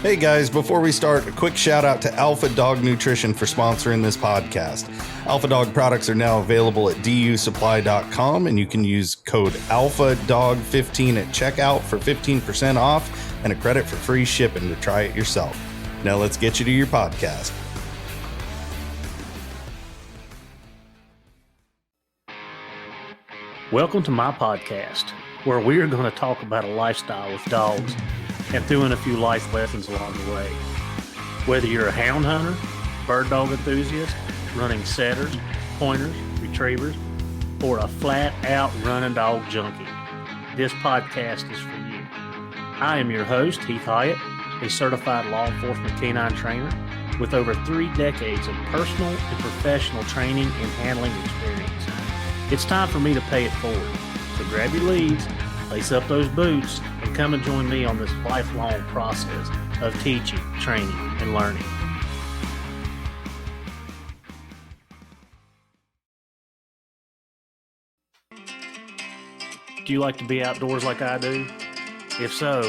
Hey guys, before we start, a quick shout out to Alpha Dog Nutrition for sponsoring this podcast. Alpha Dog products are now available at dusupply.com, and you can use code ALPHADOG15 at checkout for 15% off and a credit for free shipping to try it yourself. Now let's get you to your podcast. Welcome to my podcast, where we are going to talk about a lifestyle with dogs and throw in a few life lessons along the way. Whether you're a hound hunter, bird dog enthusiast, running setters, pointers, retrievers, or a flat-out running dog junkie, this podcast is for you. I am your host, Heath Hyatt, a certified law enforcement canine trainer with over 3 decades of personal and professional training and handling experience. It's time for me to pay it forward. So grab your leads, lace up those boots, and come and join me on this lifelong process of teaching, training, and learning. Do you like to be outdoors like I do? If so,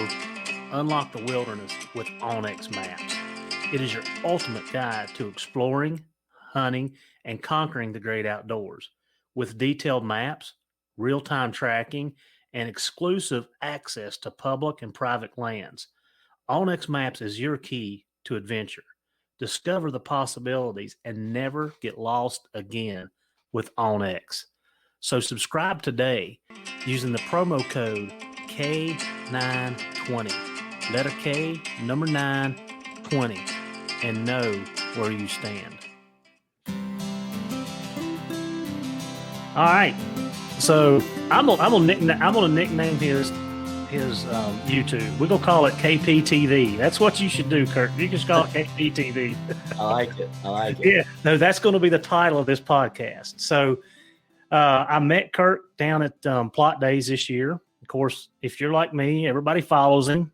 unlock the wilderness with Onyx Maps. It is your ultimate guide to exploring, hunting, and conquering the great outdoors. With detailed maps, real-time tracking, and exclusive access to public and private lands, Onyx Maps is your key to adventure. Discover the possibilities and never get lost again with Onyx. So subscribe today using the promo code K920, letter K, number 920, and know where you stand. All right, so I'm gonna nickname his YouTube. We're gonna call it KPTV. That's what you should do, Kirk. You just call it KPTV. I like it. Yeah, no, that's going to be the title of this podcast. So I met Kirk down at Plot Days this year. Of course, if you're like me, everybody follows him.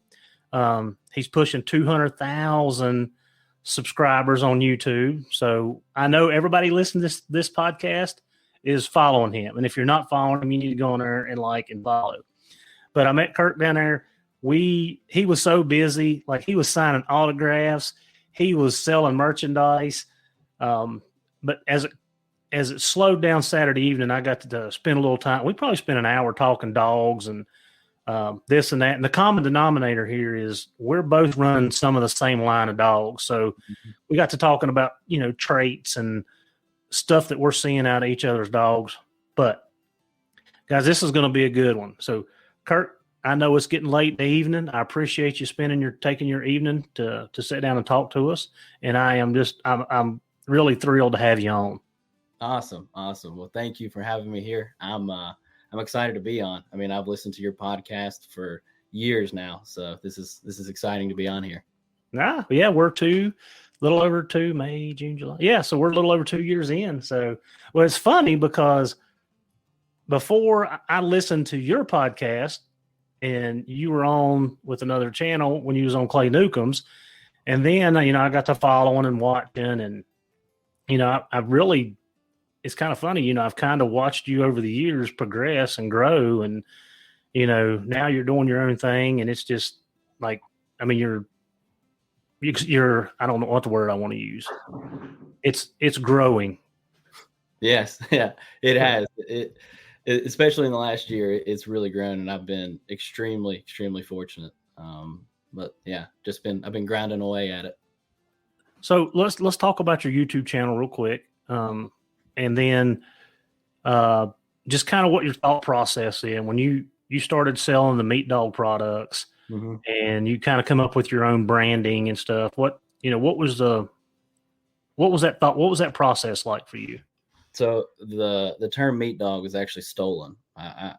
He's pushing 200,000 subscribers on YouTube. So I know everybody listening to this podcast is following him. And if you're not following him, you need to go on there and like and follow. But I met Kirk down there. He was so busy. Like, he was signing autographs. He was selling merchandise. But as it slowed down Saturday evening, I got to spend a little time. We probably spent an hour talking dogs and this and that. And the common denominator here is we're both running some of the same line of dogs. So we got to talking about, traits and stuff that we're seeing out of each other's dogs. But guys, this is going to be a good one. So Kirk, I know it's getting late in the evening. I appreciate you taking your evening to sit down and talk to us. And I'm really thrilled to have you on. Awesome. Well, thank you for having me here. I'm excited to be on. I mean, I've listened to your podcast for years now, so this is exciting to be on here. Yeah, we're little over 2, May, June, July. Yeah, so we're a little over 2 years in. So, well, it's funny because before I listened to your podcast, and you were on with another channel when you was on Clay Newcomb's, and then I got to following and watching, and I really, it's kind of funny, I've kind of watched you over the years progress and grow, and now you're doing your own thing, and it's just like, I mean, you're I don't know what the word I want to use. It's growing. Yes, yeah, it has. It especially in the last year, it's really grown, and I've been extremely, extremely fortunate. But yeah, I've been grinding away at it. So let's talk about your YouTube channel real quick, and then just kind of what your thought process is when you started selling the meat dog products. Mm-hmm. And you kind of come up with your own branding and stuff. What was that thought? What was that process like for you? So the term meat dog was actually stolen. I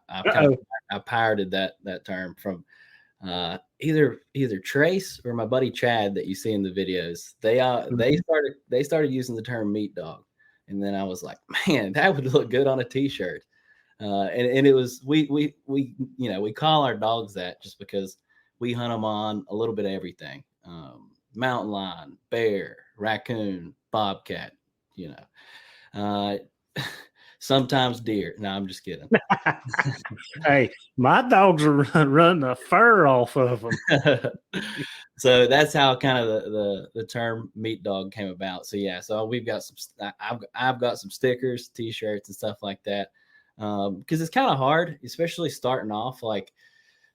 pirated that term from either Trace or my buddy Chad that you see in the videos. They started using the term meat dog, and then I was like, man, that would look good on a t-shirt. And it was we call our dogs that just because we hunt them on a little bit of everything. Mountain lion, bear, raccoon, bobcat, sometimes deer. No, I'm just kidding. Hey, my dogs are running the fur off of them. So that's how kind of the term meat dog came about. So yeah, so we've got some. I've got some stickers, T-shirts, and stuff like that. Because it's kind of hard, especially starting off. Like,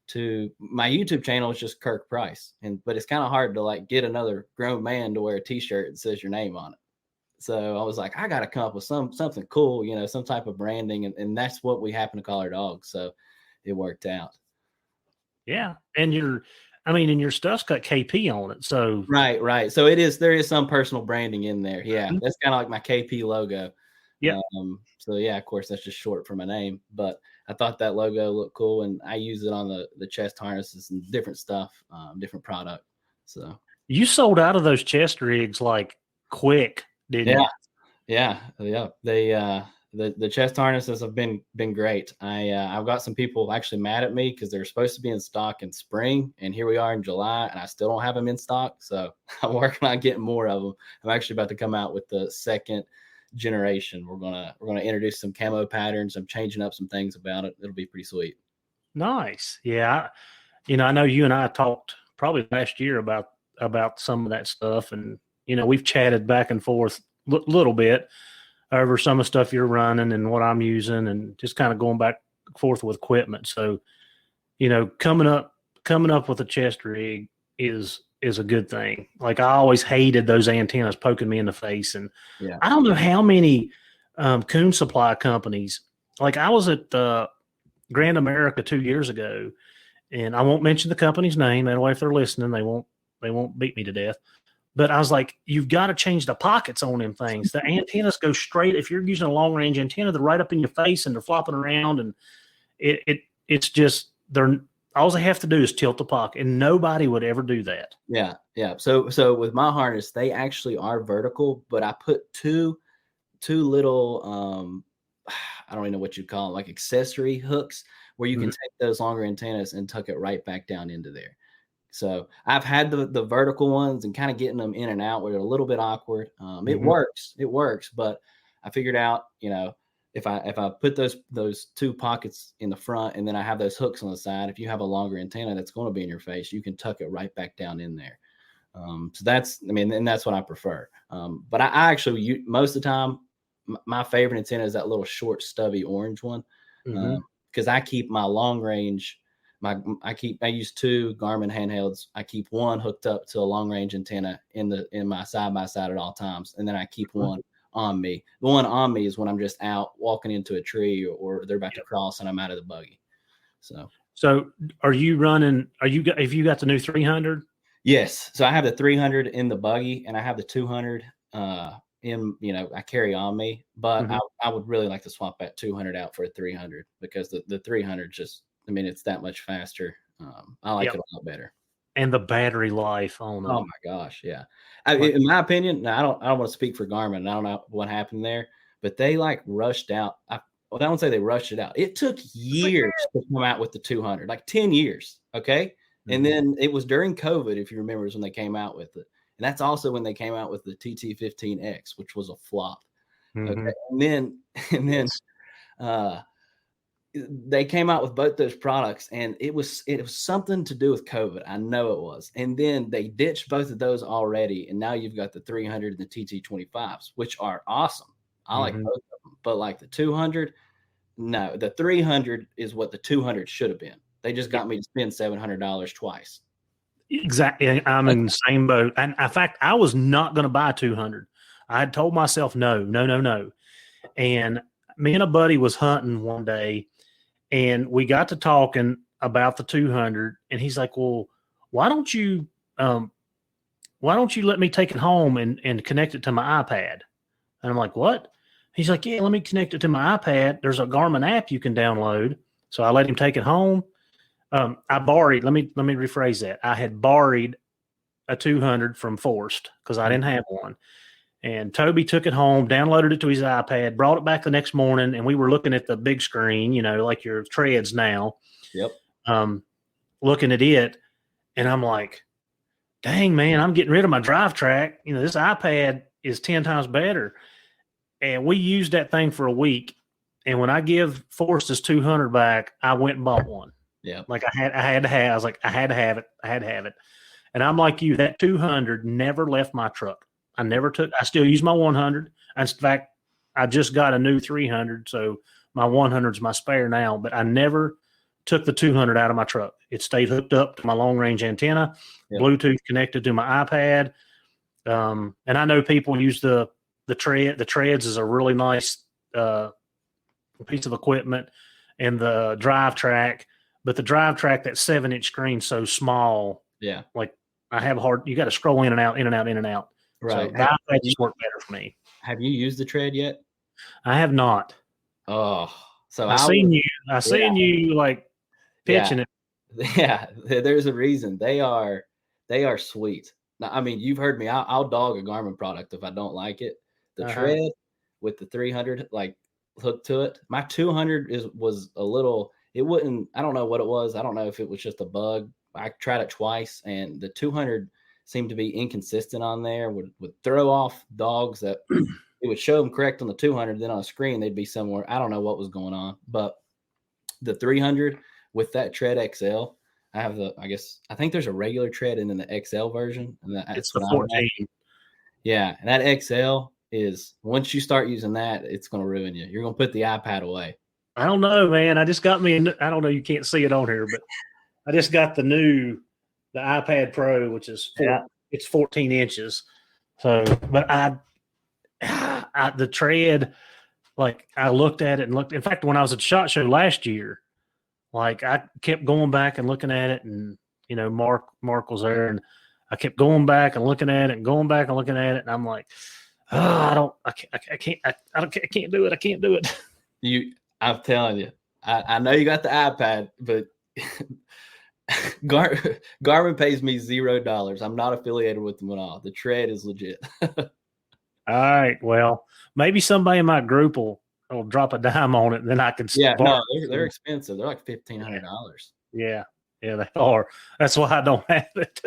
to my YouTube channel is just Kirk Price, but it's kind of hard to like get another grown man to wear a T-shirt that says your name on it. So I was like, I got to come up with something cool, some type of branding, and that's what we happen to call our dogs. So it worked out. Yeah, and your stuff's got KP on it, so right. So there is some personal branding in there. Yeah, that's kind of like my KP logo. Yeah. So yeah, of course, that's just short for my name, but I thought that logo looked cool, and I use it on the chest harnesses and different stuff, different product. So you sold out of those chest rigs like quick, didn't you? Yeah. The chest harnesses have been great. I've got some people actually mad at me because they're supposed to be in stock in spring, and here we are in July, and I still don't have them in stock. So I'm working on getting more of them. I'm actually about to come out with the second generation. We're gonna introduce some camo patterns. I'm changing up some things about it. It'll be pretty sweet. Nice. Yeah. I know you and I talked probably last year about some of that stuff, and we've chatted back and forth a little bit over some of the stuff you're running and what I'm using, and just kind of going back and forth with equipment. So, coming up with a chest rig is a good thing. Like, I always hated those antennas poking me in the face, and yeah. I don't know how many coon supply companies. Like, I was at Grand America 2 years ago, and I won't mention the company's name. That way, if they're listening, they won't beat me to death. But I was like, you've got to change the pockets on them things. The antennas go straight. If you're using a long range antenna, they're right up in your face and they're flopping around, and it's just all they have to do is tilt the pocket, and nobody would ever do that. Yeah. So with my harness, they actually are vertical, but I put two little I don't even know what you call them, like accessory hooks, where you can take those longer antennas and tuck it right back down into there. So I've had the vertical ones, and kind of getting them in and out where they're a little bit awkward. It works, but I figured out, if I put those two pockets in the front, and then I have those hooks on the side, if you have a longer antenna that's going to be in your face, you can tuck it right back down in there. So and that's what I prefer. But I actually, most of the time, my favorite antenna is that little short stubby orange one, because I keep my long range. I use two Garmin handhelds. I keep one hooked up to a long range antenna in my side by side at all times, and then I keep one on me. The one on me is when I'm just out walking into a tree, or they're about to cross and I'm out of the buggy. So are you running? Have you got the new 300? Yes. So I have the 300 in the buggy, and I have the 200 I carry on me, but I would really like to swap that 200 out for a 300, because the 300 just, it's that much faster. I like it a lot better. And the battery life on them. Oh my gosh, yeah. In my opinion, now I don't want to speak for Garmin. I don't know what happened there, but they like rushed out. I don't say they rushed it out. It took years to come out with the 200, like 10 years. Okay. And then it was during COVID, if you remember, is when they came out with it. And that's also when they came out with the TT15X, which was a flop. Okay. And then they came out with both those products, and it was something to do with COVID. I know it was. And then they ditched both of those already, and now you've got the 300 and the TT25s, which are awesome. I like both of them. But like the 200, no, the 300 is what the 200 should have been. They just got me to spend $700 twice. Exactly. I'm in the same boat. And in fact, I was not going to buy 200. I had told myself, no. And me and a buddy was hunting one day, and we got to talking about the 200, and he's like, well, why don't you let me take it home and connect it to my iPad? And I'm like, what? He's like, yeah, let me connect it to my iPad. There's a Garmin app you can download. So I let him take it home. I borrowed, let me rephrase that. I had borrowed a 200 from Forrest because I didn't have one. And Toby took it home, downloaded it to his iPad, brought it back the next morning, and we were looking at the big screen, like your treads now. Yep. Looking at it, and I'm like, dang, man, I'm getting rid of my drive track. This iPad is 10 times better. And we used that thing for a week, And when I give Forrest his 200 back, I went and bought one. Yeah. Like I had to have. I was like, I had to have it. I had to have it. And I'm like you. That 200 never left my truck. I still use my 100. In fact, I just got a new 300, so my 100 is my spare now. But I never took the 200 out of my truck. It stayed hooked up to my long range antenna, Bluetooth connected to my iPad. And I know people use the tread. The treads is a really nice piece of equipment, and the drive track. But the drive track, that 7-inch screen, so small. Yeah. Like you got to scroll in and out, in and out, in and out. Right. So the iPad just worked better for me. Have you used the tread yet? I have not. Oh, so I seen you like pitching it. Yeah, there's a reason. They are sweet. Now, I mean, you've heard me. I'll dog a Garmin product if I don't like it. The tread with the 300 like hooked to it. My 200 was a little. It wouldn't. I don't know what it was. I don't know if it was just a bug. I tried it twice, and the 200 seemed to be inconsistent on there. Would throw off dogs that it would show them correct on the 200, then on a screen they'd be somewhere. I don't know what was going on, but the 300 with that tread XL, I think there's a regular tread and then the XL version, and it's the 14. Yeah, and that XL is, once you start using that, it's going to ruin you. You're going to put the iPad away. I don't know, man. I just got me. I don't know. You can't see it on here, but I just got the iPad Pro, which is it's 14 inches. So, but the tread, like I looked at it and looked. In fact, when I was at SHOT Show last year, like I kept going back and looking at it, and Mark was there, and I kept going back and looking at it and going back and looking at it, and I'm like, I can't do it. I can't do it. I'm telling you, I know you got the iPad, but Garmin pays me $0. I'm not affiliated with them at all. The tread is legit. All right. Well, maybe somebody in my group will drop a dime on it, and then I can. Yeah, no, they're expensive. They're like $1,500. Yeah, they are. That's why I don't have it.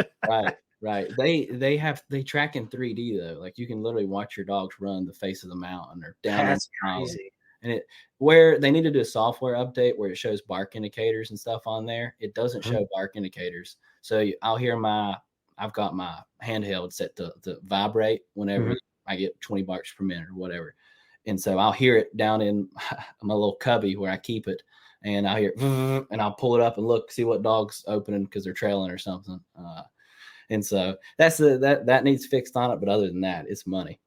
Right. They track in 3D though. Like you can literally watch your dogs run the face of the mountain or down. That's crazy. And where they need to do a software update where it shows bark indicators and stuff on there, it doesn't show bark indicators. So I'll hear I've got my handheld set to vibrate whenever I get 20 barks per minute or whatever. And so I'll hear it down in my little cubby where I keep it, and I'll hear it, and I'll pull it up and look, see what dog's opening because they're trailing or something. And so that needs fixed on it. But other than that, it's money.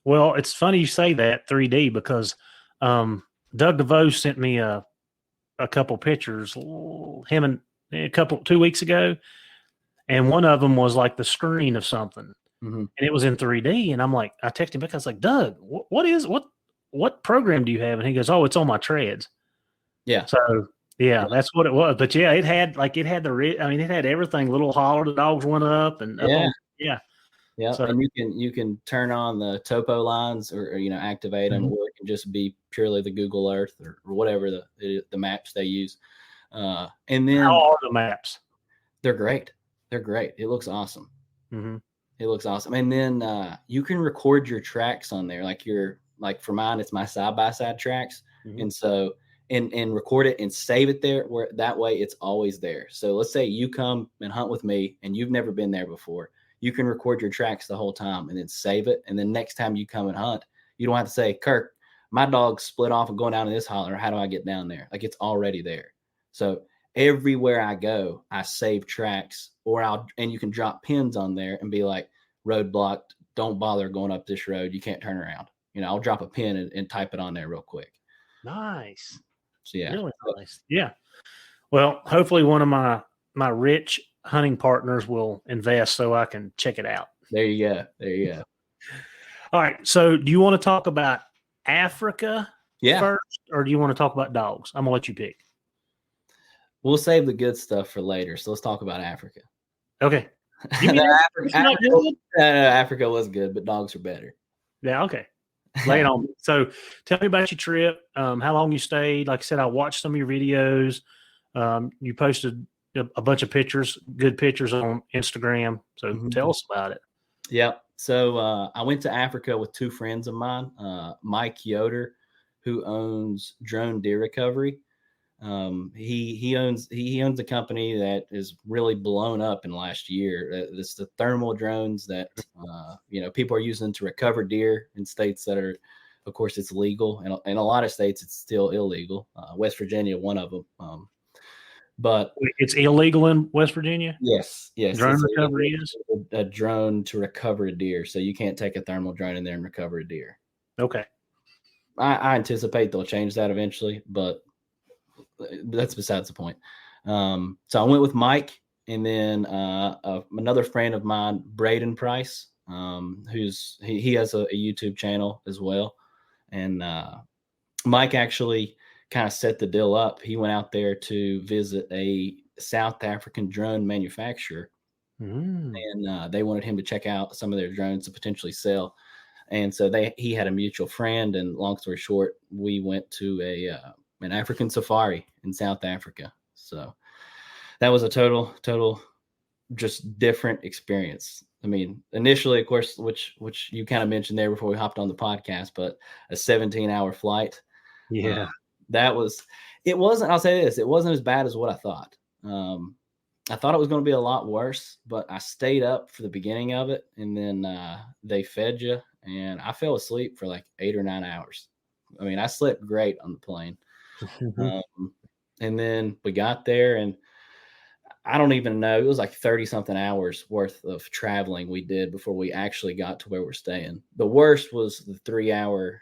Well, it's funny you say that 3D because Doug DeVoe sent me a couple pictures, him and 2 weeks ago, and one of them was like the screen of something, and it was in 3D. And I'm like, I texted him back. I was like, Doug, what program do you have? And he goes, oh, it's on my treads. Yeah. So yeah, that's what it was. But yeah, it had everything. Little holler, the dogs went up and yeah. So, and you can turn on the topo lines or activate them, or it can just be purely the Google Earth or whatever the maps they use. And then how are the maps? They're great. It looks awesome. It looks awesome. And then you can record your tracks on there. Like for mine, it's my side-by-side tracks. And so and record it and save it there, where that way it's always there. So let's say you come and hunt with me and you've never been there before. You can record your tracks the whole time and then save it. And then next time you come and hunt, you don't have to say, Kirk, my dog's split off and going down in this holler. How do I get down there? Like, it's already there. So everywhere I go, I save tracks, and you can drop pins on there and be like, road blocked. Don't bother going up this road. You can't turn around. I'll drop a pin and type it on there real quick. Nice. So yeah. Really nice. Yeah. Well, hopefully one of my rich hunting partners will invest so I can check it out. There you go. All right. So do you want to talk about Africa first, or do you want to talk about dogs? I'm gonna let you pick. We'll save the good stuff for later. So let's talk about Africa. Okay. Africa was good, but dogs are better. Yeah. Okay. Lay it on me. So tell me about your trip. How long you stayed. Like I said, I watched some of your videos. You posted a bunch of pictures, good pictures on Instagram. So tell us about it. Yeah. So I went to Africa with two friends of mine, Mike Yoder, who owns Drone Deer Recovery. He owns a company that is really blown up in the last year. It's the thermal drones that people are using to recover deer in states that are, of course, it's legal, and in a lot of states it's still illegal. West Virginia, one of them. But it's illegal in West Virginia. Yes. Drone recovery is a drone to recover a deer, so you can't take a thermal drone in there and recover a deer. Okay. I anticipate they'll change that eventually, but that's besides the point. So I went with Mike, and then another friend of mine, Braden Price, he has a YouTube channel as well. And Mike actually kind of set the deal up. He went out there to visit a South African drone manufacturer, and they wanted him to check out some of their drones to potentially sell. And so he had a mutual friend, and long story short, we went to an African safari in South Africa. So that was a total just different experience. I mean, initially, of course, which you kind of mentioned there before we hopped on the podcast, but a 17-hour flight. Yeah. It wasn't as bad as what I thought. I thought it was going to be a lot worse, but I stayed up for the beginning of it, and then they fed you, and I fell asleep for like 8 or 9 hours. I mean, I slept great on the plane. And then we got there, and I don't even know, it was like 30 something hours worth of traveling we did before we actually got to where we're staying. The worst was the 3-hour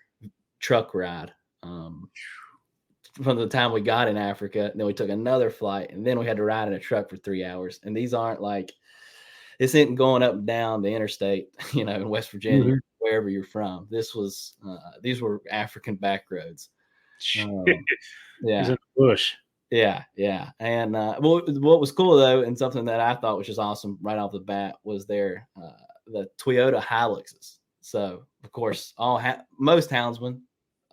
truck ride. From the time we got in Africa, and then we took another flight, and then we had to ride in a truck for 3 hours. And these aren't like, this isn't going up and down the interstate, in West Virginia, wherever you're from. These were African back roads. Yeah. He's in the bush. Yeah. And what was cool though, and something that I thought was just awesome right off the bat, was the Toyota Hiluxes. So of course, most houndsmen,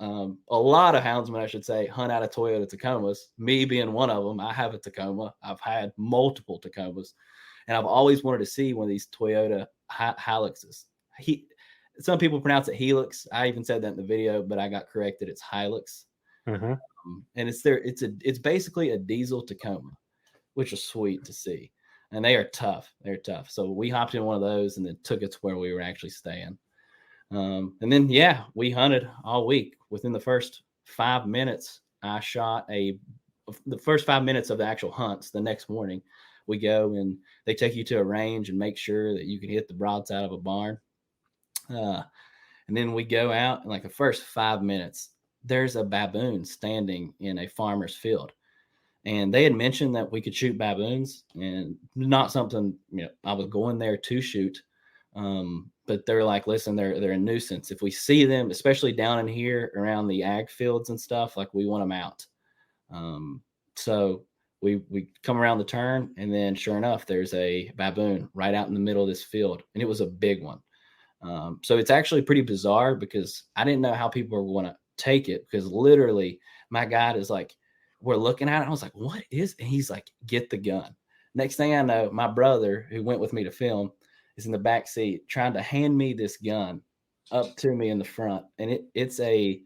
a lot of houndsmen, I should say, hunt out of Toyota Tacomas. Me being one of them, I have a Tacoma. I've had multiple Tacomas, and I've always wanted to see one of these Toyota Hiluxes. Some people pronounce it Helix. I even said that in the video, but I got corrected. It's Hilux. And it's basically a diesel Tacoma, which is sweet to see. And they are tough. They're tough. So we hopped in one of those and then took it to where we were actually staying. And then, we hunted all week. Within the first 5 minutes, I shot the first 5 minutes of the actual hunts. The next morning, we go and they take you to a range and make sure that you can hit the broadside of a barn. And then we go out, and like the first 5 minutes, there's a baboon standing in a farmer's field. And they had mentioned that we could shoot baboons, and not something, I was going there to shoot. But they're like, listen, they're a nuisance. If we see them, especially down in here around the ag fields and stuff, like, we want them out. So we come around the turn, and then sure enough, there's a baboon right out in the middle of this field, and it was a big one. So it's actually pretty bizarre, because I didn't know how people were going to take it, because literally my guide is like, we're looking at it. I was like, what is, and he's like, get the gun. Next thing I know, my brother, who went with me to film, is in the back seat trying to hand me this gun up to me in the front. And it's like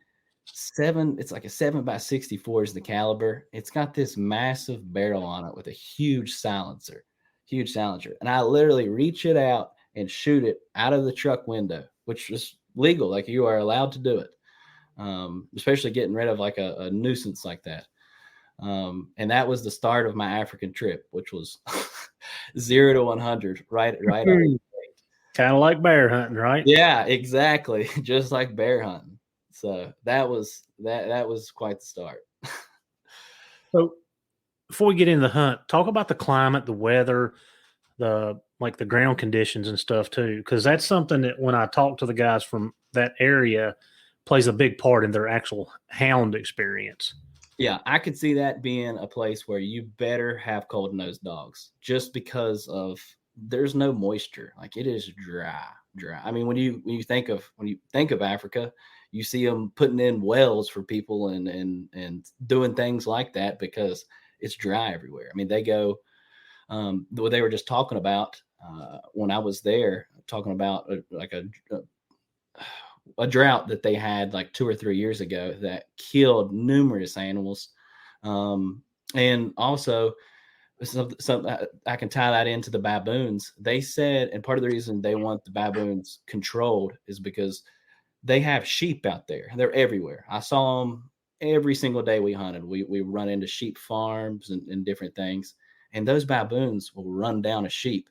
a 7x64 is the caliber. It's got this massive barrel on it with a huge silencer. And I literally reach it out and shoot it out of the truck window, which is legal. Like, you are allowed to do it. Especially getting rid of like a nuisance like that. And that was the start of my African trip, which was 0 to 100, right. Kind of like bear hunting, right? Yeah, exactly. Just like bear hunting. So that was quite the start. So before we get into the hunt, talk about the climate, the weather, the ground conditions and stuff too, because that's something that when I talk to the guys from that area, plays a big part in their actual hound experience. Yeah, I could see that being a place where you better have cold-nosed dogs, just because there's no moisture. Like, it is dry. I mean, when you think of Africa, you see them putting in wells for people and doing things like that, because it's dry everywhere. I mean, they go, what they were just talking about when I was there, talking about a drought that they had like 2 or 3 years ago that killed numerous animals. And also, some I can tie that into the baboons. They said, and part of the reason they want the baboons controlled is because they have sheep out there. They're everywhere. I saw them every single day we hunted. We run into sheep farms and different things, and those baboons will run down a sheep,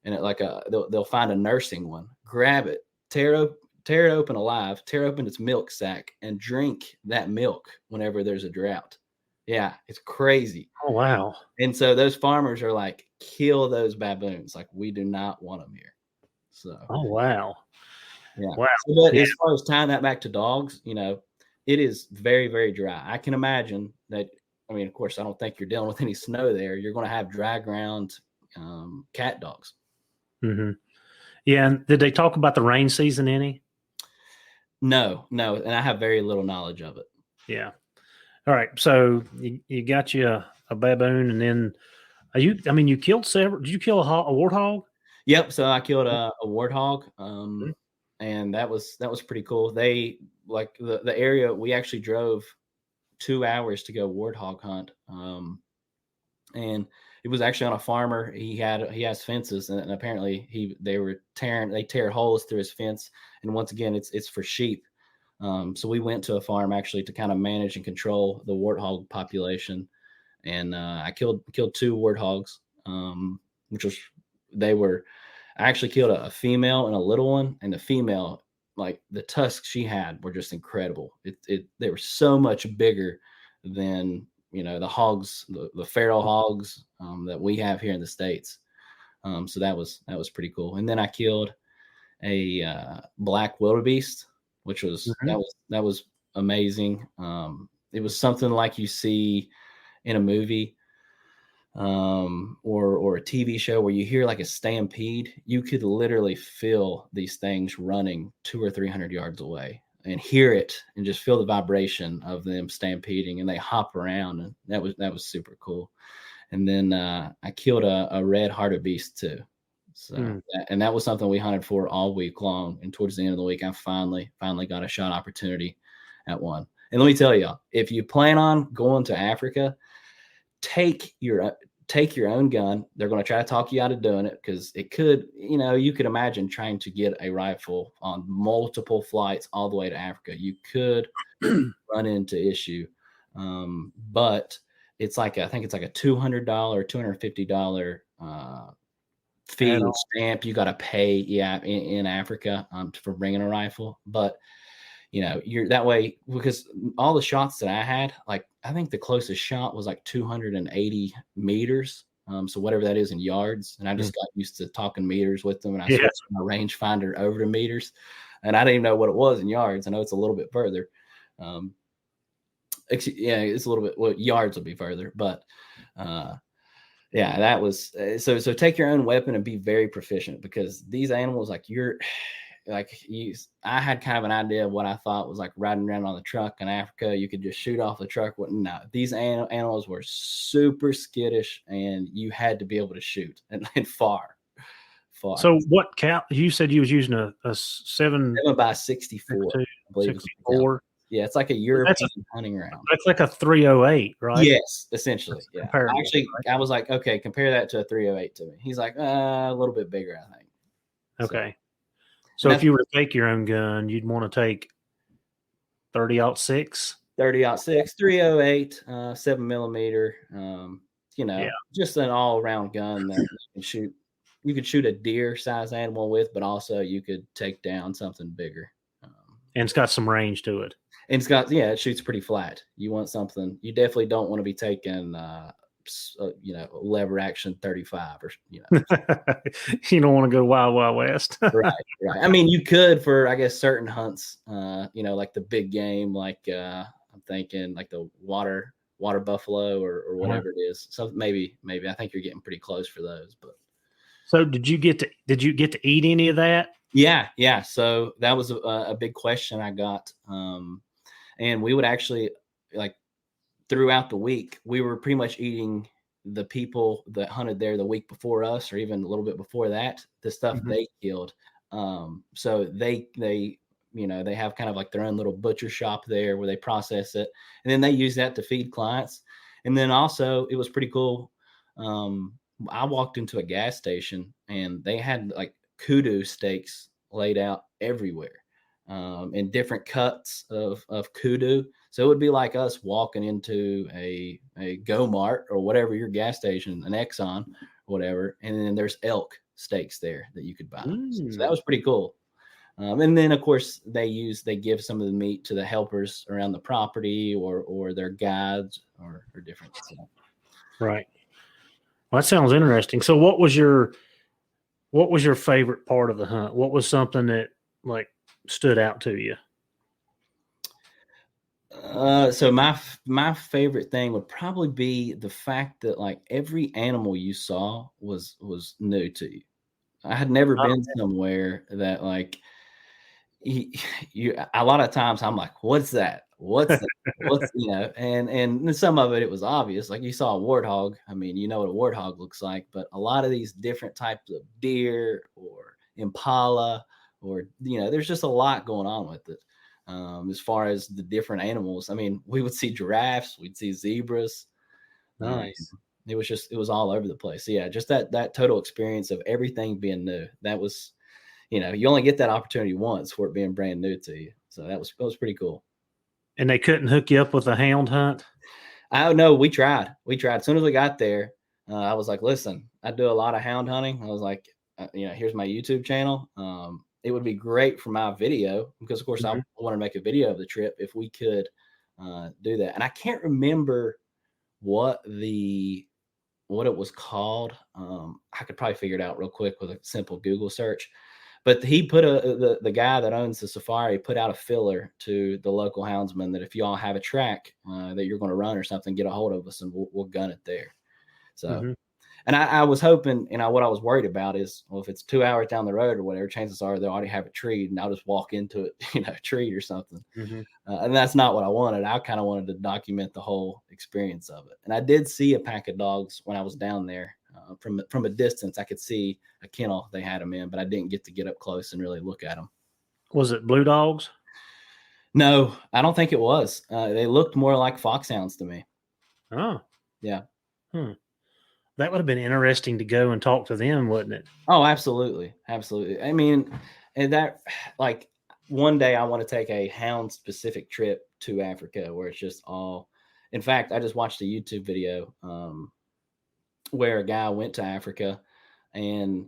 and they'll find a nursing one, grab it, tear it open alive, tear open its milk sac, and drink that milk whenever there's a drought. Yeah, it's crazy. Oh, wow. And so those farmers are like, kill those baboons. Like, we do not want them here. So, oh, wow. Yeah. Wow. So, but as far as tying that back to dogs, it is very, very dry. I can imagine that. I mean, of course, I don't think you're dealing with any snow there. You're going to have dry ground cat dogs. Mm-hmm. Yeah. And did they talk about the rain season any? No. And I have very little knowledge of it. Yeah. All right. So you got you a baboon, and then you killed several. Did you kill a warthog? Yep. So I killed a warthog. And that was pretty cool. They like the area. We actually drove 2 hours to go warthog hunt. And it was actually on a farmer. He has fences, and apparently they tear holes through his fence. And once again, it's for sheep. So we went to a farm actually to kind of manage and control the warthog population. And I killed 2 warthogs, I actually killed a female and a little one, and the female, like the tusks she had were just incredible. They were so much bigger than, the hogs, the feral hogs that we have here in the States. So that was pretty cool. And then I killed a black wildebeest, which was, that was amazing. It was something like you see in a movie. Or a TV show where you hear like a stampede. You could literally feel these things running 200 or 300 yards away and hear it and just feel the vibration of them stampeding, and they hop around, and that was super cool. And then I killed a red hearted beast too. So that was something we hunted for all week long, and towards the end of the week I finally got a shot opportunity at one. And let me tell y'all, if you plan on going to Africa, take your own gun. They're going to try to talk you out of doing it, because it could, you could imagine trying to get a rifle on multiple flights all the way to Africa. You could run into issue. But it's like, I think it's like a $200, $250 fee and stamp you got to pay. Yeah. In Africa for bringing a rifle. But you're that way, because all the shots that I had, like, I think the closest shot was like 280 meters. So whatever that is in yards. And I just got used to talking meters with them, and I switched my rangefinder over to meters, and I didn't even know what it was in yards. I know it's a little bit further. It's a little bit, well, yards will be further, but that was, so take your own weapon and be very proficient, because these animals, I had kind of an idea of what I thought was like riding around on the truck in Africa. You could just shoot off the truck. No, these animals were super skittish, and you had to be able to shoot and far. So what count? You said you was using a 7x64. 64. Yeah, it's like a European hunting round. That's like a 308, right? Yes, essentially. Yeah. I was like, okay, compare that to a 308 to me. He's like, a little bit bigger, I think. Okay. So if you were to take your own gun, you'd want to take 30-06? 30-06, 308, 7mm. Just an all-around gun that you can shoot. You could shoot a deer-sized animal with, but also you could take down something bigger. And it's got some range to it. And it shoots pretty flat. You want something. You definitely don't want to be taking lever action 35 or you don't want to go wild west. right. I mean, you could for, I guess, certain hunts, like the big game, like I'm thinking like the water buffalo or whatever it is. So maybe I think you're getting pretty close for those. But so did you get to eat any of that? Yeah. So that was a big question I got. And we would actually, like, throughout the week, we were pretty much eating the people that hunted there the week before us, or even a little bit before that, the stuff they killed. So they they have kind of like their own little butcher shop there where they process it, and then they use that to feed clients. And then also it was pretty cool. I walked into a gas station and they had like kudu steaks laid out everywhere, in different cuts of kudu. So it would be like us walking into a Go Mart or whatever your gas station, an Exxon, whatever, and then there's elk steaks there that you could buy. So that was pretty cool. And then of course they give some of the meat to the helpers around the property or their guides or different stuff. Right. Well, that sounds interesting. So what was your favorite part of the hunt? What was something that like stood out to you? So my favorite thing would probably be the fact that like every animal you saw was new to you. I had never been somewhere that like you a lot of times I'm like, what's that? What's that? What's and some of it was obvious. Like you saw a warthog. I mean, you know what a warthog looks like, but a lot of these different types of deer or impala or there's just a lot going on with it. As far as the different animals, I mean, we would see giraffes, we'd see zebras. Nice. It was all over the place. So yeah, just that total experience of everything being new. That was, you only get that opportunity once for it being brand new to you. So that was pretty cool. And they couldn't hook you up with a hound hunt? I know we tried. As soon as we got there, I was like, listen, I do a lot of hound hunting. I was like, here's my YouTube channel. It would be great for my video because, of course, I want to make a video of the trip if we could do that. And I can't remember what it was called. I could probably figure it out real quick with a simple Google search. But he put the guy that owns the safari put out a filler to the local houndsmen that if y'all have a track that you're going to run or something, get a hold of us and we'll gun it there. So. And I was hoping, what I was worried about is, well, if it's 2 hours down the road or whatever, chances are they'll already have it treed and I'll just walk into it, a tree or something. And that's not what I wanted. I kind of wanted to document the whole experience of it. And I did see a pack of dogs when I was down there. From a distance, I could see a kennel they had them in, but I didn't get to get up close and really look at them. Was it blue dogs? No, I don't think it was. They looked more like foxhounds to me. Oh. Yeah. That would have been interesting to go and talk to them, wouldn't it? Oh, absolutely. Absolutely. I mean, and that, like, one day I want to take a hound specific trip to Africa where it's just all, in fact, I just watched a YouTube video where a guy went to Africa and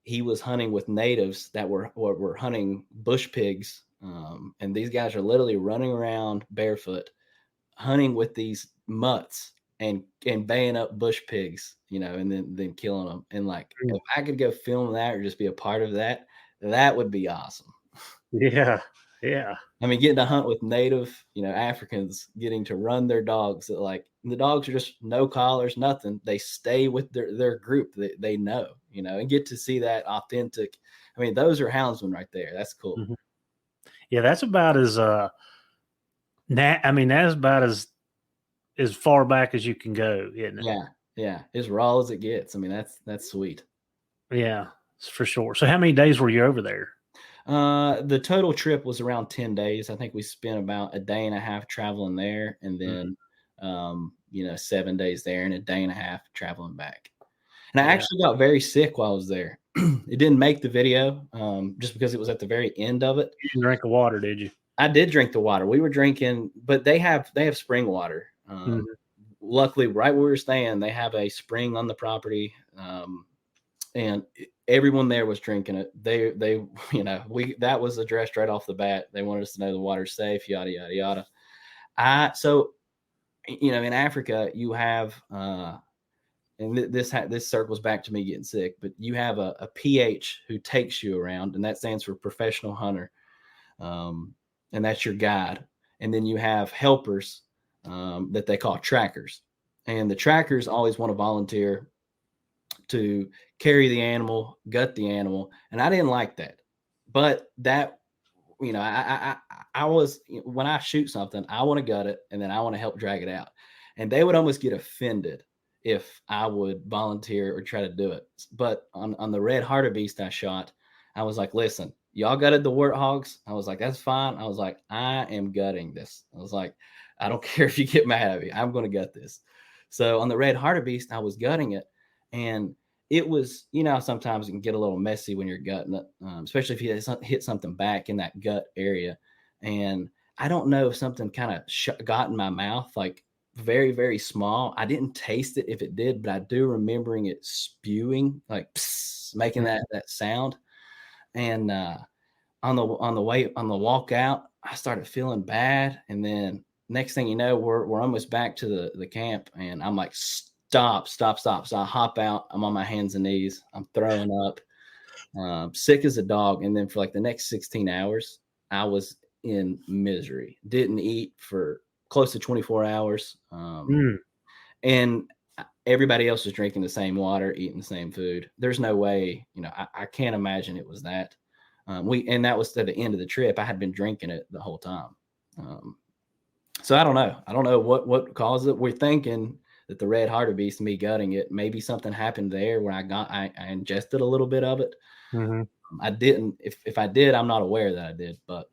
he was hunting with natives that were hunting bush pigs. And these guys are literally running around barefoot, hunting with these mutts and baying up bush pigs, and then killing them. And like, if I could go film that or just be a part of that, that would be awesome. Yeah. Yeah. I mean, getting to hunt with native, Africans, getting to run their dogs. Like the dogs are just no collars, nothing. They stay with their group that they know, and get to see that authentic. I mean, those are houndsmen right there. That's cool. Yeah, that's about as that's about as far back as you can go, isn't it? Yeah, yeah, as raw as it gets. I mean, that's sweet. Yeah, for sure. So, how many days were you over there? The total trip was around 10 days. I think we spent about a day and a half traveling there, and then 7 days there and a day and a half traveling back. And I actually got very sick while I was there. It didn't make the video just because it was at the very end of it. You didn't drink the water, did you? I did drink the water. We were drinking, but they have spring water. Luckily, right where we were staying, they have a spring on the property, and everyone there was drinking it. They that was addressed right off the bat. They wanted us to know the water's safe, yada yada yada. So in Africa, you have and this circles back to me getting sick, but you have a PH who takes you around, and that stands for professional hunter, and that's your guide. And then you have helpers that they call trackers, and the trackers always want to volunteer to carry the animal, gut the animal, and I didn't like that. But that, I was, when I shoot something, I want to gut it, and then I want to help drag it out, and they would almost get offended if I would volunteer or try to do it. But on the red hartebeest I shot, I was like, listen, y'all gutted the warthogs. I was like, that's fine. I was like, I am gutting this. I was like, I don't care if you get mad at me. I'm going to gut this. So on the red hartebeest, I was gutting it, and it was, sometimes it can get a little messy when you're gutting it, especially if you hit something back in that gut area. And I don't know if something kind of got in my mouth, like very, very small. I didn't taste it if it did, but I do remembering it spewing, like psst, making that sound. And on the walk out, I started feeling bad, and then next thing you know, we're almost back to the camp, and I'm like, stop. So I hop out. I'm on my hands and knees. I'm throwing up, sick as a dog. And then for like the next 16 hours, I was in misery. Didn't eat for close to 24 hours. And everybody else was drinking the same water, eating the same food. There's no way, I can't imagine it was that. And that was at the end of the trip. I had been drinking it the whole time. So I don't know what caused it. We're thinking that the red hartebeest, me gutting it, maybe something happened there where I ingested a little bit of it. Mm-hmm. I didn't. If I did, I'm not aware that I did. But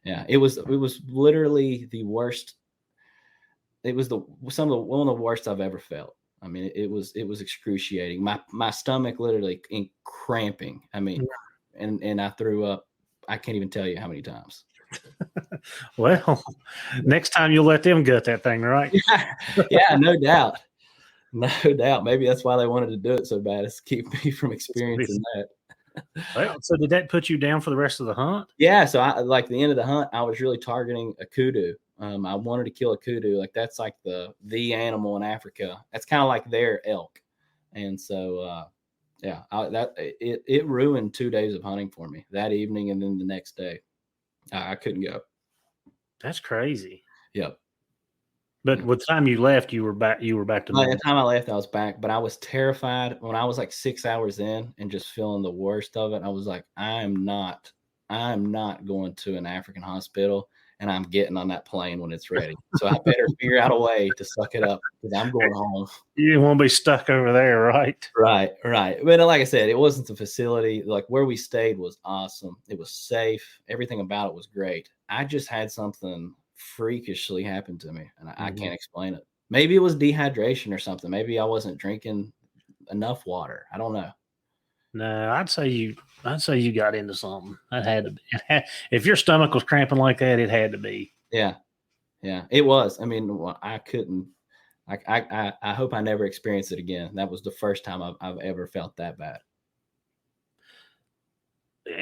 yeah, it was literally the worst. It was one of the worst I've ever felt. I mean, it was excruciating. My stomach literally cramping. I mean, and I threw up. I can't even tell you how many times. Well, next time you'll let them gut that thing, right? Yeah, no doubt. No doubt. Maybe that's why they wanted to do it so bad, is to keep me from experiencing that. Well, so did that put you down for the rest of the hunt? Yeah. So I, like the end of the hunt, I was really targeting a kudu. I wanted to kill a kudu. Like that's like the animal in Africa. That's kind of like their elk. And so, yeah, it ruined 2 days of hunting for me, that evening. And then the next day I couldn't go. That's crazy. Yep. But with the time you left, you were back to normal. By the time I left, I was back, but I was terrified when I was like 6 hours in and just feeling the worst of it. I was like, I'm not going to an African hospital, and I'm getting on that plane when it's ready. So I better figure out a way to suck it up, because I'm going home. You won't be stuck over there, right? Right. But like I said, it wasn't the facility. Like where we stayed was awesome. It was safe. Everything about it was great. I just had something freakishly happen to me, and I can't explain it. Maybe it was dehydration or something. Maybe I wasn't drinking enough water. I don't know. No, I'd say you got into something. That had to be. If your stomach was cramping like that, it had to be. Yeah, it was. I mean, I couldn't. I hope I never experience it again. That was the first time I've ever felt that bad.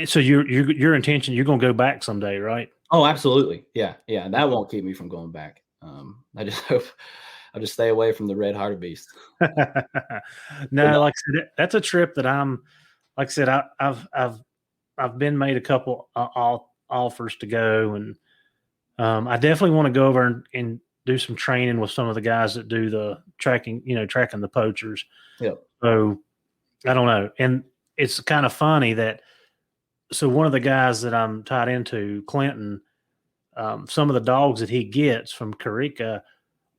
So your intention, you're gonna go back someday, right? Oh, absolutely. Yeah. That won't keep me from going back. I just hope I'll just stay away from the red hartebeest. No, like I said, that's a trip that I'm. Like I said, I've been made a couple offers to go, and I definitely want to go over and do some training with some of the guys that do the tracking the poachers. Yeah. So I don't know, and it's kind of funny that. So one of the guys that I'm tied into, Clinton, some of the dogs that he gets from Carica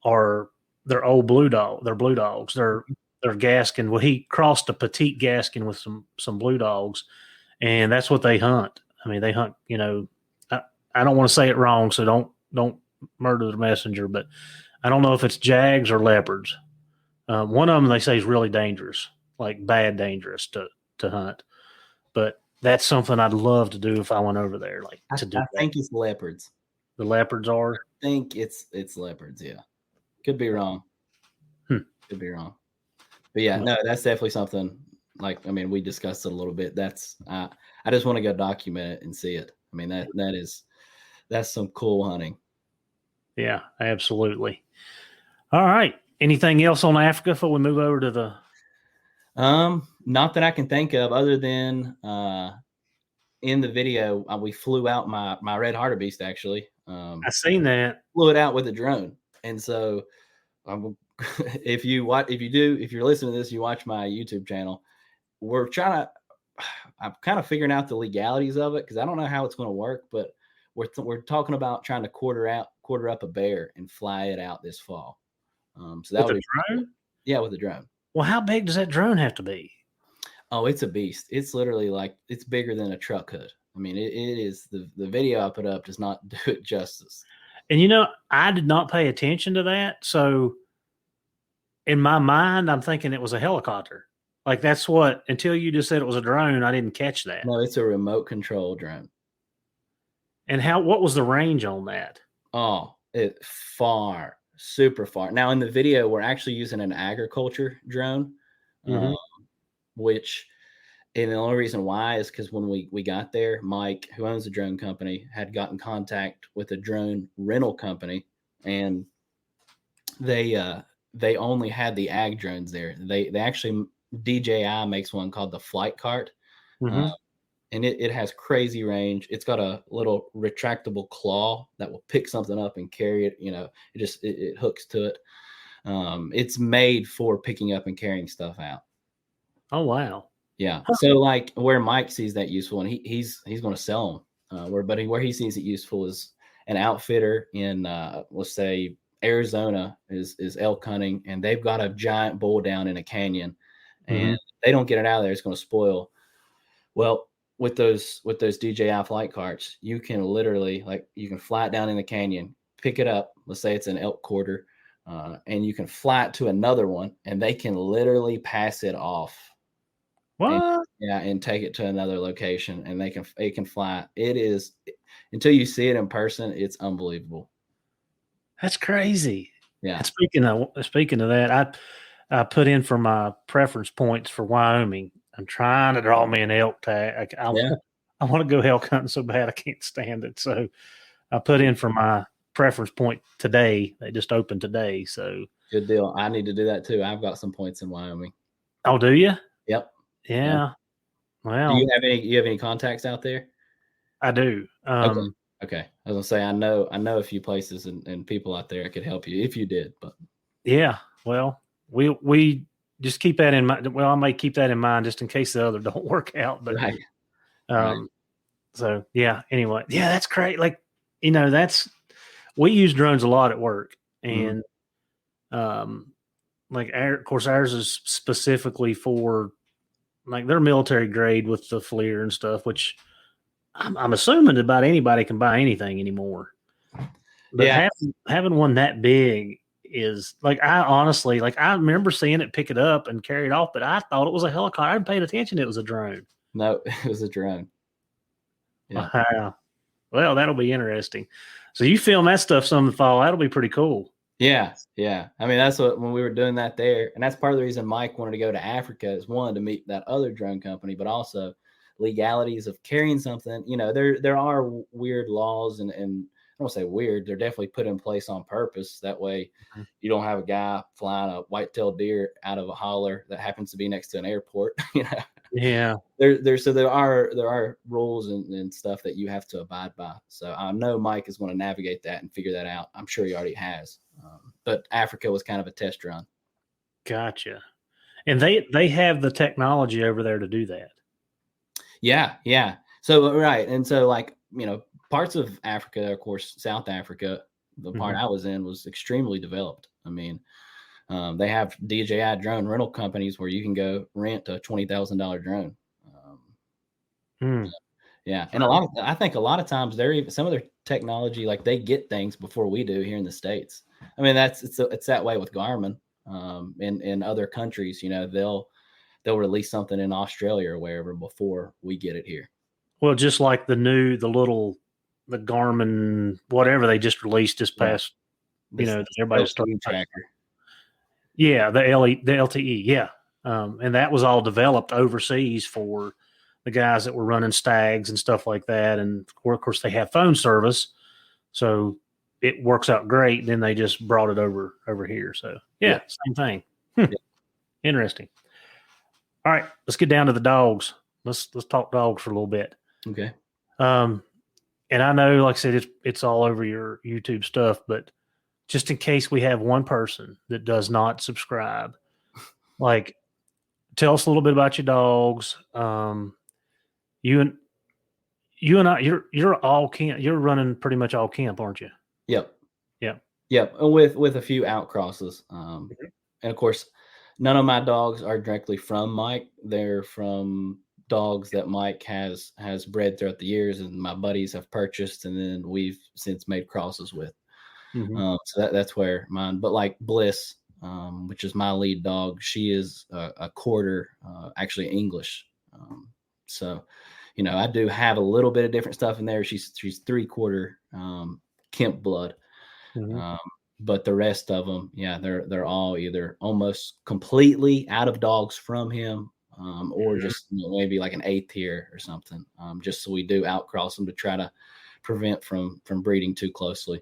they're old blue dog. They're blue dogs. They're Gaskin. Well, he crossed a petite Gaskin with some blue dogs, and that's what they hunt. I mean, they hunt. I don't want to say it wrong, so don't murder the messenger. But I don't know if it's jags or leopards. One of them they say is really dangerous, like bad dangerous to hunt. But that's something I'd love to do if I went over there. I think it's leopards. The leopards are? I think it's leopards, yeah. Could be wrong. Could be wrong. But yeah, no, that's definitely something we discussed it a little bit. That's I just want to go document it and see it. I mean, that's some cool hunting. Yeah, absolutely. All right. Anything else on Africa before we move over to the not that I can think of, other than in the video we flew out my red hartebeest. Actually, I seen that. Flew it out with a drone, and so if you're listening to this, you watch my YouTube channel. I'm kind of figuring out the legalities of it, because I don't know how it's going to work, but we're talking about trying to quarter up a bear and fly it out this fall. So that with a drone? Yeah, with a drone. Well, how big does that drone have to be? Oh, it's a beast. It's literally like it's bigger than a truck hood. I mean, it is the video I put up does not do it justice. And I did not pay attention to that. So in my mind, I'm thinking it was a helicopter. Like that's what, until you just said it was a drone, I didn't catch that. No, it's a remote control drone. And what was the range on that? Oh, super far. Now in the video, we're actually using an agriculture drone, which, and the only reason why is because when we got there, Mike, who owns the drone company, had gotten contact with a drone rental company, and they only had the ag drones there. They actually, DJI makes one called the Flight Cart, and it has crazy range. It's got a little retractable claw that will pick something up and carry it. It hooks to it. It's made for picking up and carrying stuff out. Oh, wow. Yeah. So like where Mike sees that useful, and he's going to sell them. Where he sees it useful is an outfitter in let's say Arizona is elk hunting, and they've got a giant bull down in a canyon, and they don't get it out of there, it's going to spoil. Well, with those DJI flight carts, you can literally, like, you can fly it down in the canyon, pick it up. Let's say it's an elk quarter, and you can fly it to another one, and they can literally pass it off. What? And take it to another location, and it can fly. It is, until you see it in person, it's unbelievable. That's crazy. Yeah. And speaking of that, I put in for my preference points for Wyoming. I'm trying to draw me an elk tag. I want to go elk hunting so bad I can't stand it. So I put in for my preference point today. They just opened today. So good deal. I need to do that too. I've got some points in Wyoming. Oh, do you? Yep. Yeah. Well, do you have any contacts out there? I do. Okay. I was gonna say I know a few places and people out there that could help you if you did. But yeah, well, we just keep that in mind. Well, I may keep that in mind just in case the other don't work out. But right. So yeah. Anyway, yeah, that's great. Like we use drones a lot at work, and of course ours is specifically for like they're military grade with the FLIR and stuff, which I'm assuming that about anybody can buy anything anymore. But having one that big is like, I remember seeing it pick it up and carry it off, but I thought it was a helicopter. I hadn't paid attention. It was a drone. No, it was a drone. Yeah. Wow. Well, that'll be interesting. So you film that stuff some in the fall. That'll be pretty cool. Yeah. Yeah. I mean, that's when we were doing that there. And that's part of the reason Mike wanted to go to Africa, is one, to meet that other drone company, but also legalities of carrying something. There are weird laws and I don't say weird, they're definitely put in place on purpose. That way you don't have a guy flying a white-tailed deer out of a holler that happens to be next to an airport. Yeah. There are rules and stuff that you have to abide by. So I know Mike is going to navigate that and figure that out. I'm sure he already has. But Africa was kind of a test run. Gotcha. And they have the technology over there to do that. Yeah. Yeah. So, right. And so, like, parts of Africa, of course, South Africa, the part I was in, was extremely developed. I mean, they have DJI drone rental companies where you can go rent a $20,000 drone. Yeah. And I think a lot of times some of their technology, like, they get things before we do here in the States. I mean, it's that way with Garmin. In other countries, they'll release something in Australia or wherever before we get it here. Well, just like the Garmin, whatever they just released this past, everybody's starting tracker. Yeah, the LTE, yeah. And that was all developed overseas for the guys that were running stags and stuff like that. And of course they have phone service, so it works out great. Then they just brought it over here. So yeah. Same thing. Yeah. Interesting. All right, let's get down to the dogs. Let's talk dogs for a little bit. Okay. And I know, like I said, it's all over your YouTube stuff, but just in case we have one person that does not subscribe, like, tell us a little bit about your dogs. You and I, you're all camp. You're running pretty much all camp, aren't you? Yep. Yep. Yep. With a few outcrosses. And of course, None of my dogs are directly from Mike. They're from dogs that Mike has bred throughout the years, and my buddies have purchased, and then we've since made crosses with. So that's where mine. But like Bliss, which is my lead dog, she is a quarter, actually English. So, you know, I do have a little bit of different stuff in there. She's 3/4 Kemp blood. But the rest of them, yeah, they're all either almost completely out of dogs from him, or just maybe like an 1/8 here or something. Just so we do outcross them to try to prevent from breeding too closely.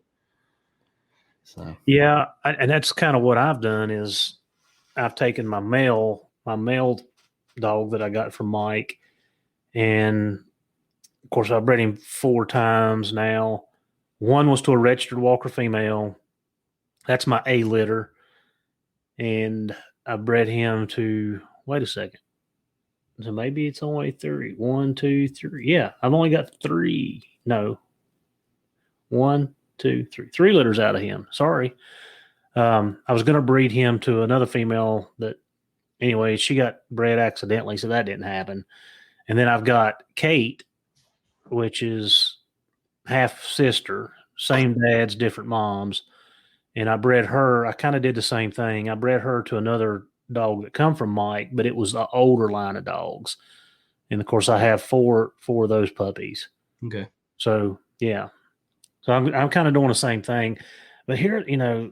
So yeah, and that's kind of what I've done is I've taken my male dog that I got from Mike, and of course I've bred him 4 times now. One was to a registered walker female. That's my A litter. And I bred him to, wait a second. So maybe it's only 3. 1, 2, 3. Yeah, I've only got 3. No. 1, 2, 3. 3 litters out of him. Sorry. I was going to breed him to another female that, anyway, she got bred accidentally, so that didn't happen. And then I've got Kate, which is half sister, same dads, different moms. And I bred her. I kind of did the same thing. I bred her to another dog that come from Mike, but it was the older line of dogs. And of course, I have four of those puppies. Okay. So yeah. So I'm kind of doing the same thing. But here, you know,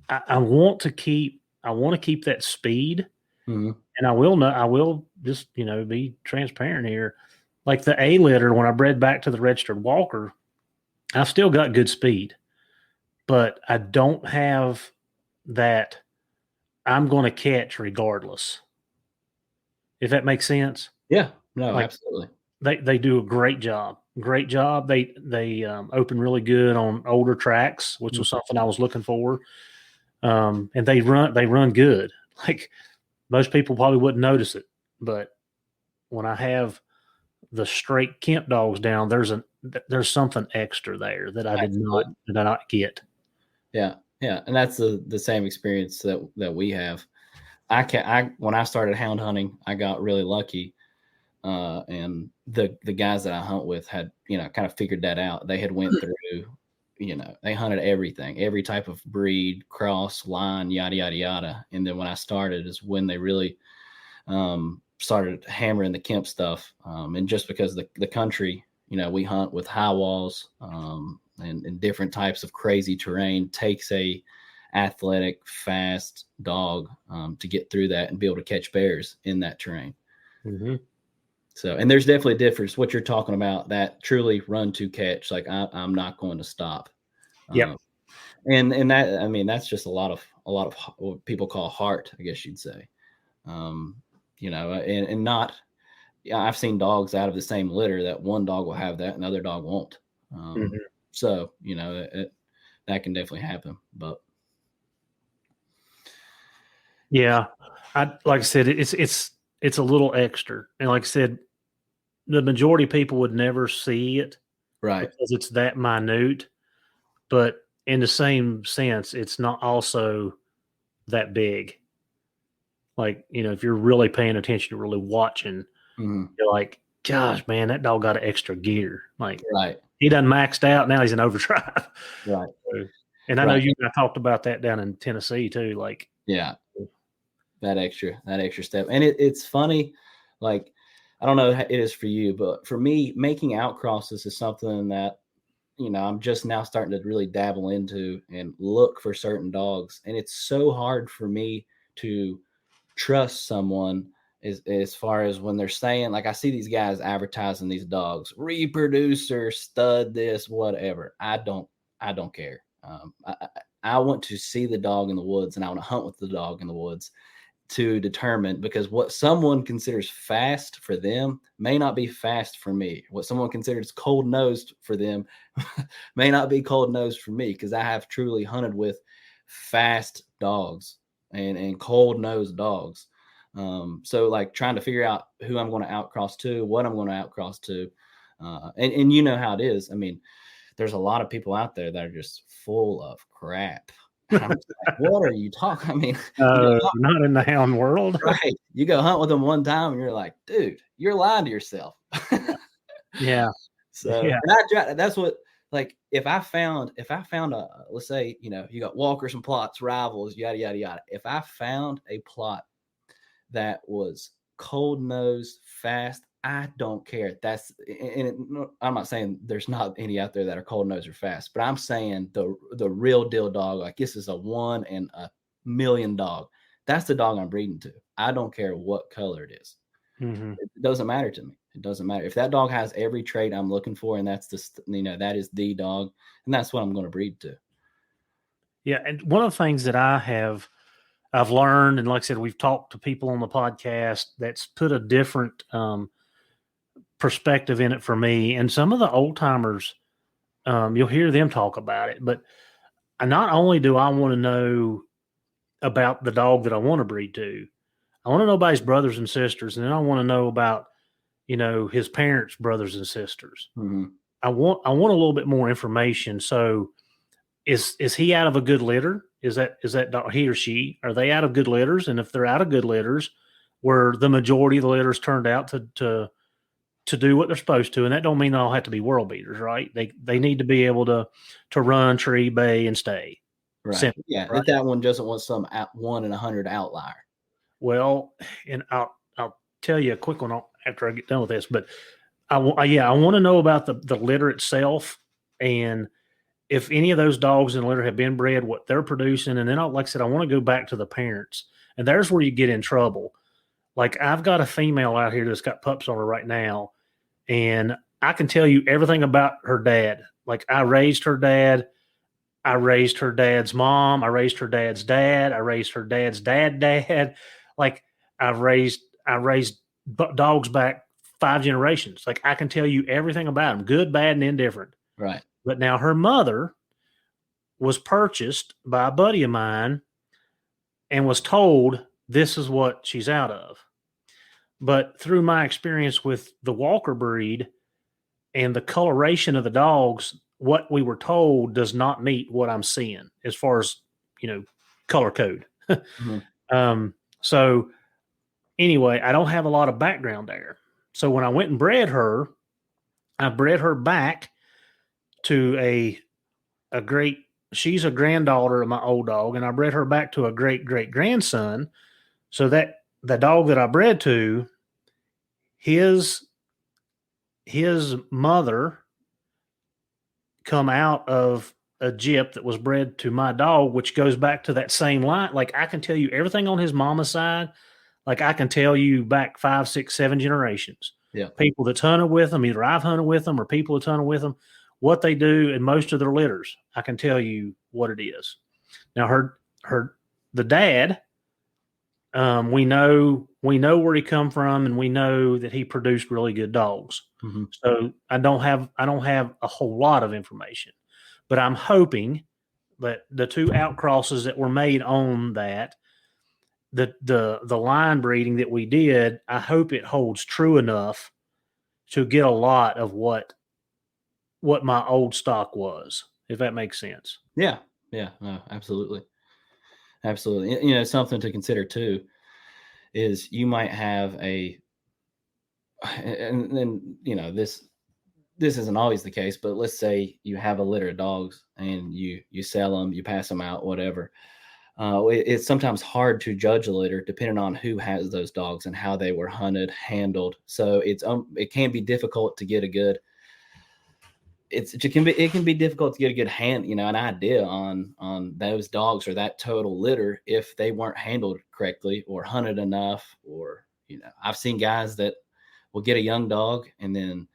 I want to keep that speed. And I will just, you know, be transparent here. Like the A litter, when I bred back to the registered walker, I've still got good speed. But I don't have that I'm going to catch regardless. If that makes sense. Yeah, no, like, absolutely. They do a great job. Great job. They open really good on older tracks, which was something I was looking for. And they run good. Like most people probably wouldn't notice it, but when I have the straight Kemp dogs down, there's something extra there that I did not get. Yeah. Yeah. And that's the same experience that we have. When I started hound hunting, I got really lucky. And the guys that I hunt with had, you know, kind of figured that out. They had went through, you know, they hunted everything, every type of breed, cross, line, yada, yada, yada. And then when I started is when they really, started hammering the Kemp stuff. And just because the country, you know, we hunt with high walls, and different types of crazy terrain, takes a athletic, fast dog to get through that and be able to catch bears in that terrain. So, and there's definitely a difference. What you're talking about, that truly run to catch, like I'm not going to stop. Yeah. And that, I mean, that's just a lot of what people call heart, I guess you'd say. You know, and not, yeah, I've seen dogs out of the same litter that one dog will have that and the other dog won't. So, you know, that can definitely happen, but yeah, like I said, it's a little extra. And like I said, the majority of people would never see it, right? Because it's that minute. But in the same sense, it's not also that big. Like, you know, if you're really paying attention, you're really watching, you're like, gosh, man, that dog got an extra gear. Like, right. He done maxed out. Now he's in overdrive. Right. And I know you and I talked about that down in Tennessee too. Like, yeah, that extra step. And it's funny. Like, I don't know how it is for you, but for me, making outcrosses is something that, you know, I'm just now starting to really dabble into and look for certain dogs. And it's so hard for me to trust someone as far as when they're saying, like, I see these guys advertising these dogs, reproducer, stud, this, whatever. I don't care. I want to see the dog in the woods, and I want to hunt with the dog in the woods to determine, because what someone considers fast for them may not be fast for me. What someone considers cold-nosed for them may not be cold-nosed for me, because I have truly hunted with fast dogs and cold-nosed dogs. So like trying to figure out who I'm going to outcross to, what I'm going to outcross to. And you know how it is. I mean, there's a lot of people out there that are just full of crap. I'm just like, what are you talking? I mean, not in the hound world. right. You go hunt with them one time and you're like, dude, you're lying to yourself. Yeah. So Yeah. and that's what, like, if I found a, let's say, you got walkers and plots, rivals, yada, yada, yada. If I found a plot that was cold nosed, fast, I don't care. I'm not saying there's not any out there that are cold nosed or fast, but I'm saying the real deal dog, like this is a 1 in a million dog. That's the dog I'm breeding to. I don't care what color it is. Mm-hmm. It doesn't matter to me. It doesn't matter if that dog has every trait I'm looking for, and that's that is the dog, and that's what I'm going to breed to. Yeah, and one of the things that I've learned, and like I said, we've talked to people on the podcast that's put a different perspective in it for me. And some of the old timers, you'll hear them talk about it, but not only do I want to know about the dog that I want to breed to, I want to know about his brothers and sisters, and then I want to know about, his parents' brothers and sisters. Mm-hmm. I want a little bit more information. So is he out of a good litter? Is that dog, he or she, are they out of good litters? And if they're out of good litters, where the majority of the litters turned out to do what they're supposed to, and that don't mean they all have to be world beaters, right? They need to be able to run, tree, bay, and stay. Right. Simple, Yeah. right? That one doesn't want some 1 in 100 outlier. Well, and I'll tell you a quick one after I get done with this, but I want to know about the litter itself, and if any of those dogs in the litter have been bred, what they're producing. And then, like I said, I want to go back to the parents, and there's where you get in trouble. Like, I've got a female out here that's got pups on her right now, and I can tell you everything about her dad. Like, I raised her dad. I raised her dad's mom. I raised her dad's dad. I raised her dad's dad. Like, I raised dogs back 5 generations. Like, I can tell you everything about them, good, bad, and indifferent. Right. But now her mother was purchased by a buddy of mine and was told this is what she's out of. But through my experience with the Walker breed and the coloration of the dogs, what we were told does not meet what I'm seeing as far as, color code. Mm-hmm. So anyway, I don't have a lot of background there. So when I went and bred her, I bred her back to a great, she's a granddaughter of my old dog, and I bred her back to a great grandson. So that the dog that I bred to, his mother come out of a gyp that was bred to my dog, which goes back to that same line. Like, I can tell you everything on his mama's side. Like, I can tell you back 5, 6, 7 generations. Yeah. People that's hunted with them, either I've hunted with them or people that's hunted with them, what they do in most of their litters. I can tell you what it is. Now, the dad, we know where he come from, and we know that he produced really good dogs. Mm-hmm. So I don't have a whole lot of information, but I'm hoping that the 2 outcrosses that were made on that, the line breeding that we did, I hope it holds true enough to get a lot of what my old stock was, if that makes sense. Yeah. Yeah. No, absolutely. Absolutely. Something to consider too is you might have and then, this isn't always the case, but let's say you have a litter of dogs and you sell them, you pass them out, whatever. It's sometimes hard to judge a litter depending on who has those dogs and how they were hunted, handled. So it can be difficult to get a good. It can be difficult to get a good an idea on those dogs or that total litter if they weren't handled correctly or hunted enough. Or I've seen guys that will get a young dog and then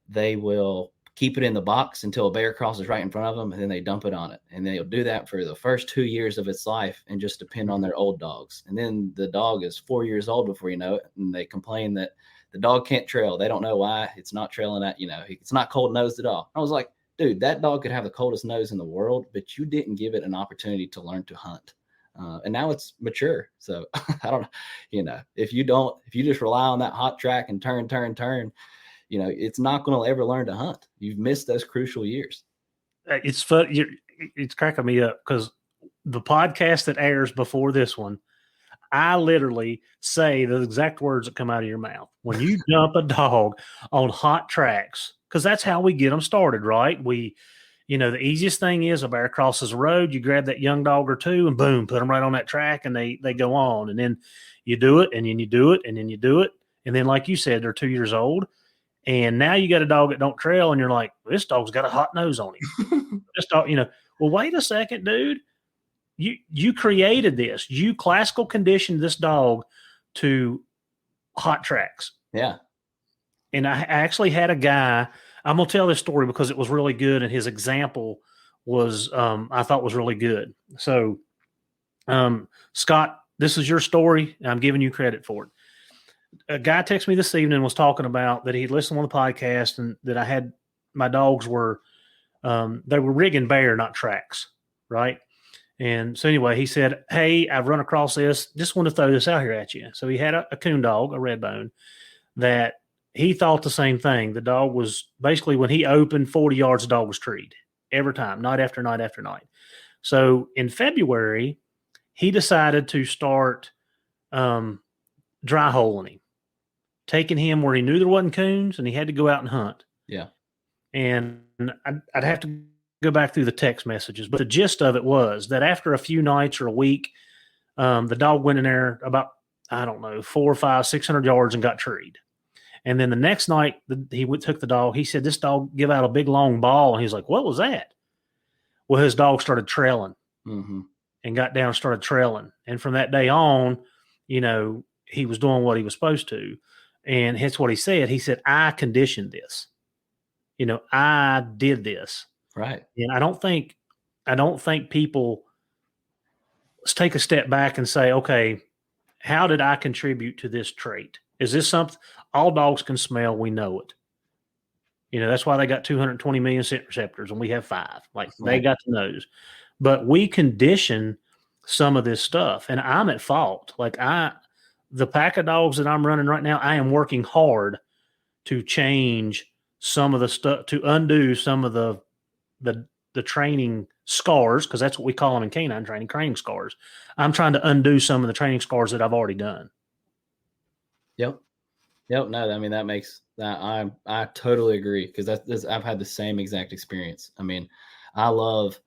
they will keep it in the box until a bear crosses right in front of them, and then they dump it on it. And they'll do that for the first 2 years of its life and just depend on their old dogs. And then the dog is 4 years old before you know it, and they complain that the dog can't trail. They don't know why it's not trailing at, it's not cold nosed at all. I was like, dude, that dog could have the coldest nose in the world, but you didn't give it an opportunity to learn to hunt. And now it's mature. So I don't know, if you just rely on that hot track and turn, it's not going to ever learn to hunt. You've missed those crucial years. It's fun. It's cracking me up because the podcast that airs before this one, I literally say the exact words that come out of your mouth. When you dump a dog on hot tracks, because that's how we get them started, right? The easiest thing is a bear crosses the road, you grab that young dog or two and boom, put them right on that track and they go on. And then you do it and then you do it and then you do it. And then, like you said, they're 2 years old. And now you got a dog that don't trail and you're like, this dog's got a hot nose on him. This dog, well, wait a second, dude. You created this. You classical conditioned this dog to hot tracks. Yeah. And I actually had a guy, I'm going to tell this story because it was really good. And his example was, I thought was really good. So, Scott, this is your story. I'm giving you credit for it. A guy texted me this evening and was talking about that he'd listened on the podcast and that I had, my dogs were, they were rigging bear, not tracks. Right. And so anyway, he said, hey, I've run across this. Just want to throw this out here at you. So he had a coon dog, a red bone, that he thought the same thing. The dog was basically, when he opened 40 yards, the dog was treed every time, night after night after night. So in February, he decided to start dry holing him, taking him where he knew there wasn't coons and he had to go out and hunt. Yeah. And I'd have to go back through the text messages, but the gist of it was that after a few nights or a week, the dog went in there about, 400, 500, 600 yards and got treed. And then the next night he took the dog, he said, this dog give out a big long ball. And he's like, what was that? Well, his dog started trailing and got down and started trailing. And from that day on, he was doing what he was supposed to. And that's what he said. He said, I conditioned this. I did this. Right. And I don't think people, let's take a step back and say, okay, how did I contribute to this trait? Is this something all dogs can smell? We know it. That's why they got 220 million scent receptors and we have 5. Like they got the nose. But we condition some of this stuff. And I'm at fault. Like the pack of dogs that I'm running right now, I am working hard to change some of the stuff, to undo some of the training scars, because that's what we call them in canine training scars. I'm trying to undo some of the training scars that I've already done. Yep. No, I mean, that makes that I totally agree, because I've had the same exact experience. I mean, I love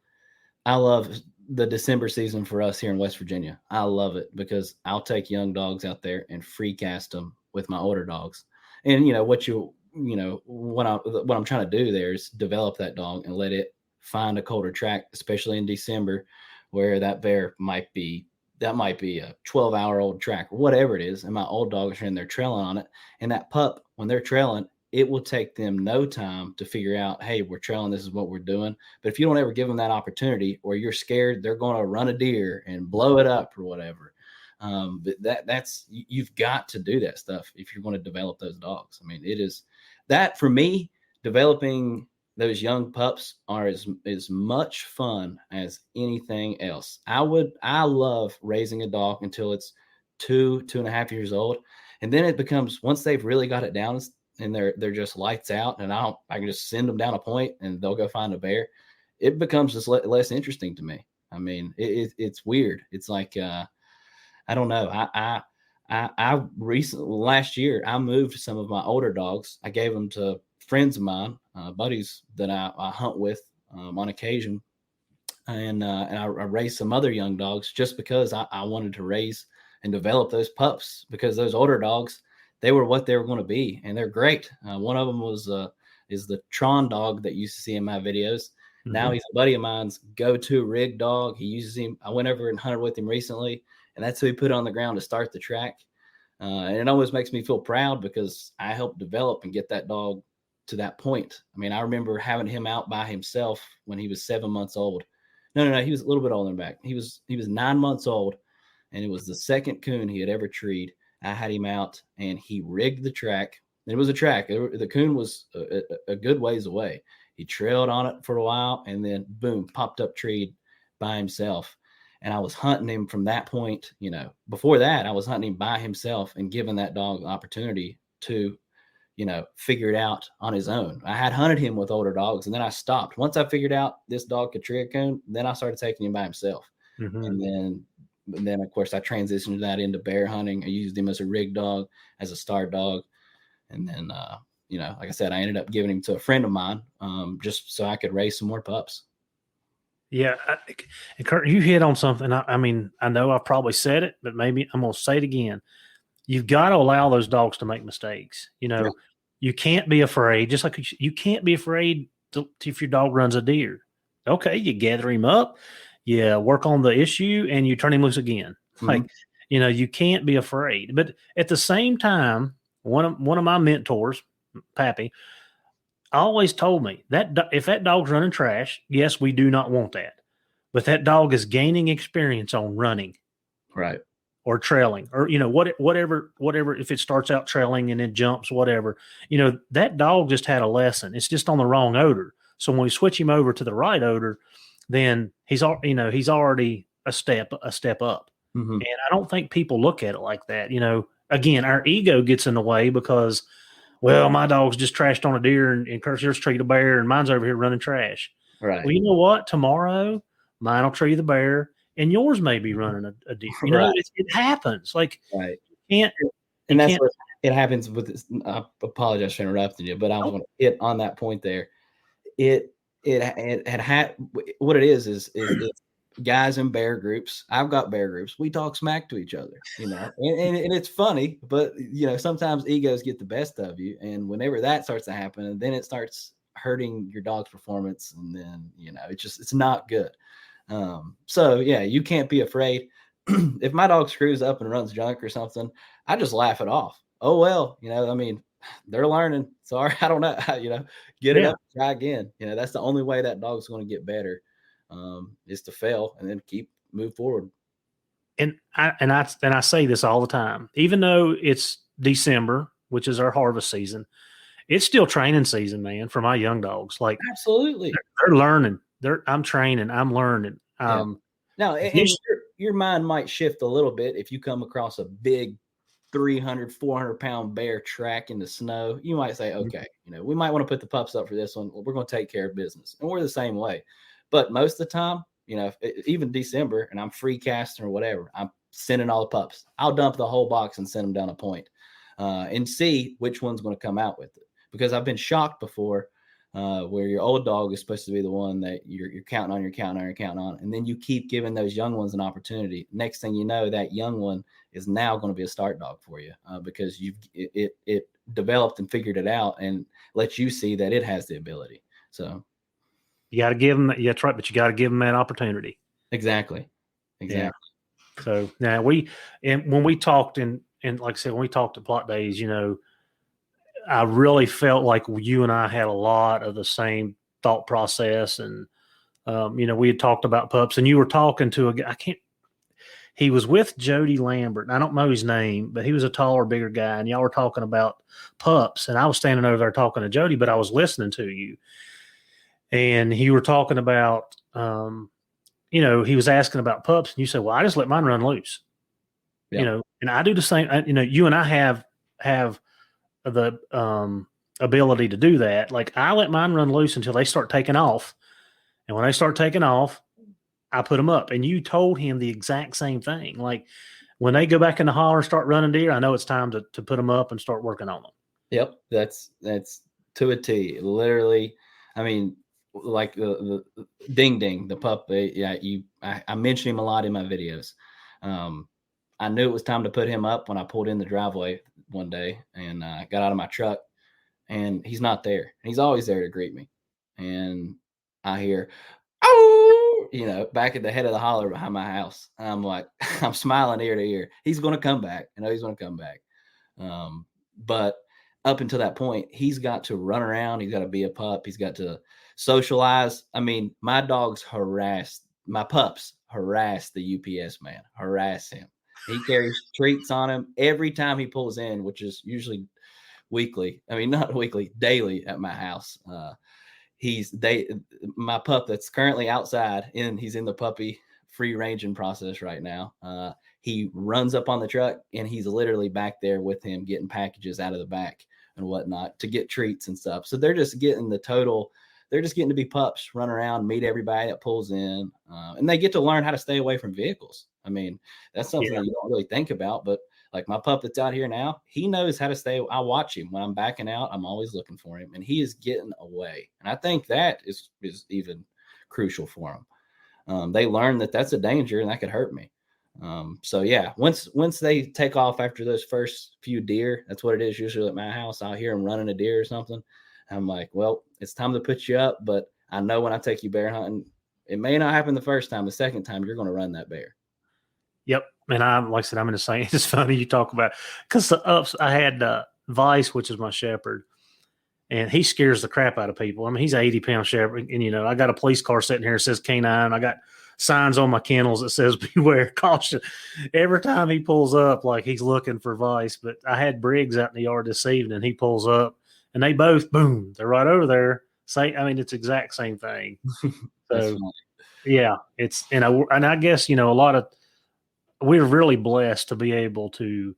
the December season for us here in West Virginia. I love it because I'll take young dogs out there and free cast them with my older dogs. And what I'm trying to do there is develop that dog and let it find a colder track, especially in December, where that bear might be a 12-hour-old track or whatever it is. And my old dogs are in there trailing on it. And that pup, when they're trailing, it will take them no time to figure out, hey, we're trailing, this is what we're doing. But if you don't ever give them that opportunity, or you're scared they're going to run a deer and blow it up or whatever, but that's you've got to do that stuff if you're going to develop those dogs. I mean, it is that for me, developing those young pups are as much fun as anything else. I love raising a dog until it's 2.5 years old. And then it becomes, once they've really got it down and they're just lights out, and I can just send them down a point and they'll go find a bear, it becomes just less interesting to me. I mean, it's weird. It's like, I don't know. I recently, last year, I moved some of my older dogs. I gave them to friends of mine, buddies that I hunt with on occasion. And I raised some other young dogs just because I wanted to raise and develop those pups, because those older dogs, they were what they were going to be. And they're great. One of them is the Tron dog that you used to see in my videos. Mm-hmm. Now he's a buddy of mine's go-to rig dog. He uses him. I went over and hunted with him recently, and that's who he put on the ground to start the track. And it always makes me feel proud because I helped develop and get that dog to that point. I mean, I remember having him out by himself when he was 7 months old. No, he was a little bit older than back. He was 9 months old, and it was the second coon he had ever treed. I had him out, and he rigged the track. It was a track. The coon was a good ways away. He trailed on it for a while, and then boom, popped up treed by himself. And I was hunting him from that point. Before that, I was hunting him by himself and giving that dog the opportunity to, figure it out on his own. I had hunted him with older dogs, and then I stopped. Once I figured out this dog could tree a coon, then I started taking him by himself. And then of course I transitioned that into bear hunting. I used him as a rig dog, as a start dog. And then, like I said, I ended up giving him to a friend of mine, just so I could raise some more pups. Yeah. And Kurt, you hit on something. I mean, I know I've probably said it, but maybe I'm going to say it again. You've got to allow those dogs to make mistakes. You can't be afraid, just like you can't be afraid if your dog runs a deer. Okay, you gather him up, you work on the issue, and you turn him loose again. Like, you can't be afraid. But at the same time, one of my mentors, Pappy, always told me that if that dog's running trash, yes, we do not want that. But that dog is gaining experience on running. Right. Or trailing, or whatever. If it starts out trailing and then jumps, whatever, that dog just had a lesson. It's just on the wrong odor. So when we switch him over to the right odor, then he's already a step up. And I don't think people look at it like that. Again, our ego gets in the way because, well, my dog's just trashed on a deer and Kirk's just treat a bear, and mine's over here running trash. Right. Well, you know what? Tomorrow, mine will tree the bear, and yours may be running a deer. Right. It happens. Like, right. And that's what it happens with this. I apologize for interrupting you, but I want to hit on that point there. It had what it is guys in bear groups. I've got bear groups. We talk smack to each other, and it's funny, but sometimes egos get the best of you, and whenever that starts to happen, then it starts hurting your dog's performance, and then it's not good. So yeah, you can't be afraid. If my dog screws up and runs junk or something, I just laugh it off. Oh, well, they're learning. Sorry, I don't know. Get it up, try again. That's the only way that dog's going to get better, is to fail and then move forward. And I say this all the time, even though it's December, which is our harvest season, it's still training season, man, for my young dogs. Like, absolutely, they're learning. I'm training. I'm learning. Now, your mind might shift a little bit if you come across a big 300, 400 pound bear track in the snow. You might say, okay, we might want to put the pups up for this one. We're going to take care of business. And we're the same way. But most of the time, even December, and I'm free casting or whatever, I'm sending all the pups. I'll dump the whole box and send them down a point, and see which one's going to come out with it. Because I've been shocked before, where your old dog is supposed to be the one that you're counting on, and then you keep giving those young ones an opportunity. Next thing you know, that young one is now going to be a start dog for you, because it developed and figured it out and lets you see that it has the ability. So you got to give them. Yeah, that's right. But you got to give them that opportunity. Exactly. Yeah. So now when we talked and like I said, when we talked at Plot Days, I really felt like you and I had a lot of the same thought process. And, we had talked about pups, and you were talking to a guy. He was with Jody Lambert. I don't know his name, but he was a taller, bigger guy. And y'all were talking about pups. And I was standing over there talking to Jody, but I was listening to you. And you were talking about, he was asking about pups. And you said, well, I just let mine run loose. Yeah. And I do the same. You and I have the ability to do that. Like, I let mine run loose until they start taking off. And when they start taking off, I put them up. And you told him the exact same thing. Like, when they go back in the holler and start running deer, I know it's time to put them up and start working on them. Yep. That's to a T. Literally. I mean, like the Ding Ding, the pup. I mention him a lot in my videos. I knew it was time to put him up when I pulled in the driveway one day and got out of my truck, and he's not there. And he's always there to greet me. And I hear, oh, back at the head of the holler behind my house. And I'm like, I'm smiling ear to ear. He's going to come back. I know he's going to come back. But up until that point, he's got to run around. He's got to be a pup. He's got to socialize. I mean, my pups harass the UPS man, harass him. He carries treats on him every time he pulls in, which is usually weekly. I mean, not weekly, daily at my house. My pup that's currently outside, and he's in the puppy free ranging process right now. He runs up on the truck, and he's literally back there with him getting packages out of the back and whatnot to get treats and stuff. So they're just getting the total they're just getting to be pups, run around, meet everybody that pulls in, and they get to learn how to stay away from vehicles. I mean, that's something that you don't really think about, but like my pup that's out here now, he knows how to stay. I watch him when I'm backing out. I'm always looking for him, and he is getting away. And I think that is even crucial for him. They learn that that's a danger and that could hurt me. So yeah, once they take off after those first few deer, that's what it is usually at my house. I'll hear them running a deer or something. I'm like, well, it's time to put you up, but I know when I take you bear hunting, it may not happen the first time. The second time, you're going to run that bear. Yep. And like I said, I'm in the same. It's funny you talk about, because I had Vice, which is my shepherd, and he scares the crap out of people. I mean, he's an 80-pound shepherd, and I got a police car sitting here that says canine. I got signs on my kennels that says beware, caution. Every time he pulls up, like he's looking for Vice. But I had Briggs out in the yard this evening. He pulls up, and they both, boom, they're right over there. It's exact same thing. So, yeah, it's and I guess a lot of we're really blessed to be able to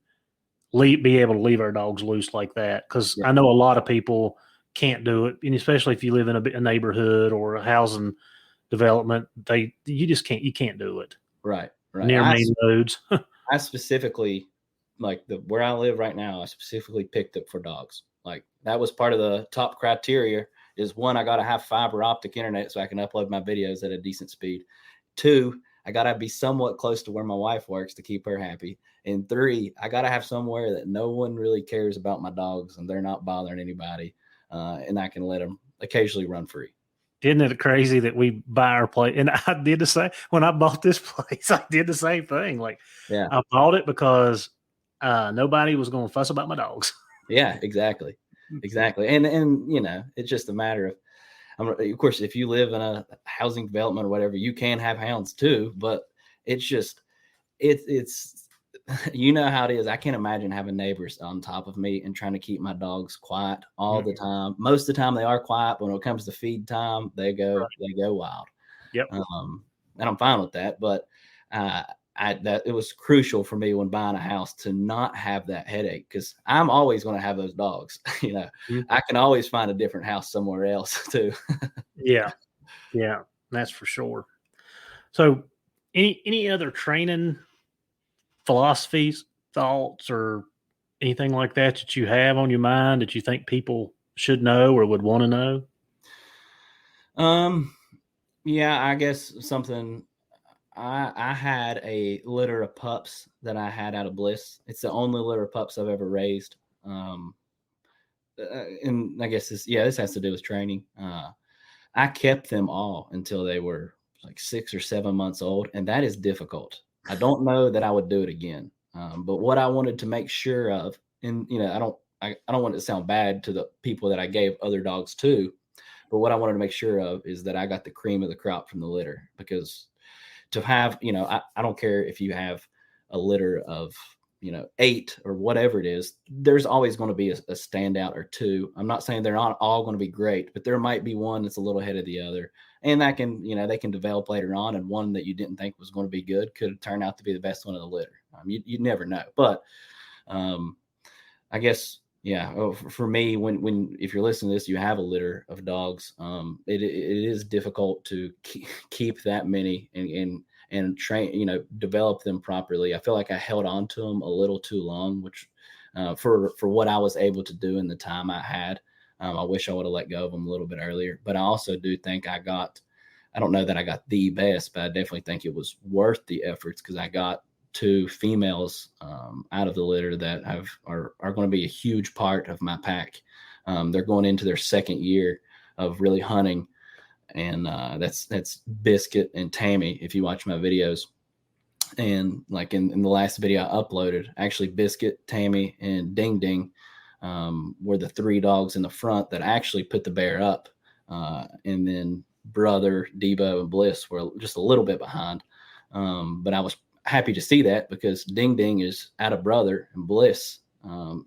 leave our dogs loose like that, because I know a lot of people can't do it, and especially if you live in a neighborhood or a housing development, you can't do it. Right. Near main roads. I specifically, like where I live right now, I specifically picked it for dogs. Like that was part of the top criteria. Is one, I got to have fiber optic internet so I can upload my videos at a decent speed. 2, I got to be somewhat close to where my wife works to keep her happy. And 3, I got to have somewhere that no one really cares about my dogs and they're not bothering anybody. And I can let them occasionally run free. Isn't it crazy that we buy our place? And I did the same when I bought this place. I did the same thing. Like, I bought it because nobody was going to fuss about my dogs. Yeah, exactly. And it's just a matter of course, if you live in a housing development or whatever, you can have hounds too, but it's just, it's how it is. I can't imagine having neighbors on top of me and trying to keep my dogs quiet all the time. Most of the time they are quiet, but when it comes to feed time, they go wild. Yep. And I'm fine with that, but that it was crucial for me when buying a house to not have that headache, because I'm always going to have those dogs. I can always find a different house somewhere else too. Yeah, that's for sure. So, any other training philosophies, thoughts, or anything like that you have on your mind that you think people should know or would want to know? Yeah, I guess something. I had a litter of pups that I had out of Bliss. It's the only litter of pups I've ever raised. And I guess this has to do with training. I kept them all until they were like 6 or 7 months old, and that is difficult. I don't know that I would do it again. But what I wanted to make sure of, and I don't want it to sound bad to the people that I gave other dogs to, but what I wanted to make sure of is that I got the cream of the crop from the litter, because to have, I don't care if you have a litter of, 8 or whatever it is, there's always going to be a standout or 2. I'm not saying they're not all going to be great, but there might be one that's a little ahead of the other. And that can, they can develop later on. And one that you didn't think was going to be good could turn out to be the best one of the litter. You never know. But I guess, for me, if you're listening to this, you have a litter of dogs. It is difficult to keep that many and train, develop them properly. I feel like I held on to them a little too long, which for what I was able to do in the time I had. I wish I would have let go of them a little bit earlier, but I also do think I don't know that I got the best, but I definitely think it was worth the efforts, because I got 2 females out of the litter that are going to be a huge part of my pack. They're going into their 2nd year of really hunting. And that's Biscuit and Tammy, if you watch my videos. And like in the last video I uploaded, actually Biscuit, Tammy, and Ding Ding were the 3 dogs in the front that actually put the bear up. And then Brother, Debo, and Bliss were just a little bit behind. But I was happy to see that, because Ding Ding is out of Brother, and Bliss,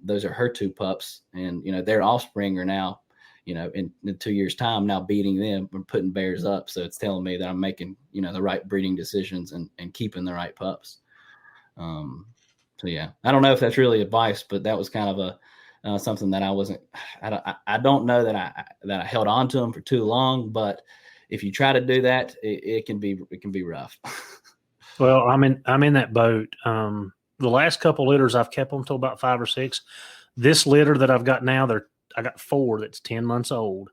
those are her 2 pups. And, their offspring are now, in 2 years' time, now beating them and putting bears up. So it's telling me that I'm making, the right breeding decisions and keeping the right pups. So yeah, I don't know if that's really advice, but that was kind of something that I don't know that I held on to them for too long, but if you try to do that, it can be rough. Well, I'm in that boat. The last couple litters, I've kept them till about 5 or 6. This litter that I've got now, I got 4 that's 10 months old.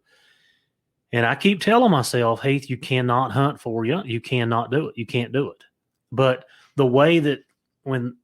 And I keep telling myself, Heath, you cannot hunt 4 young. You cannot do it. You can't do it. But the way that when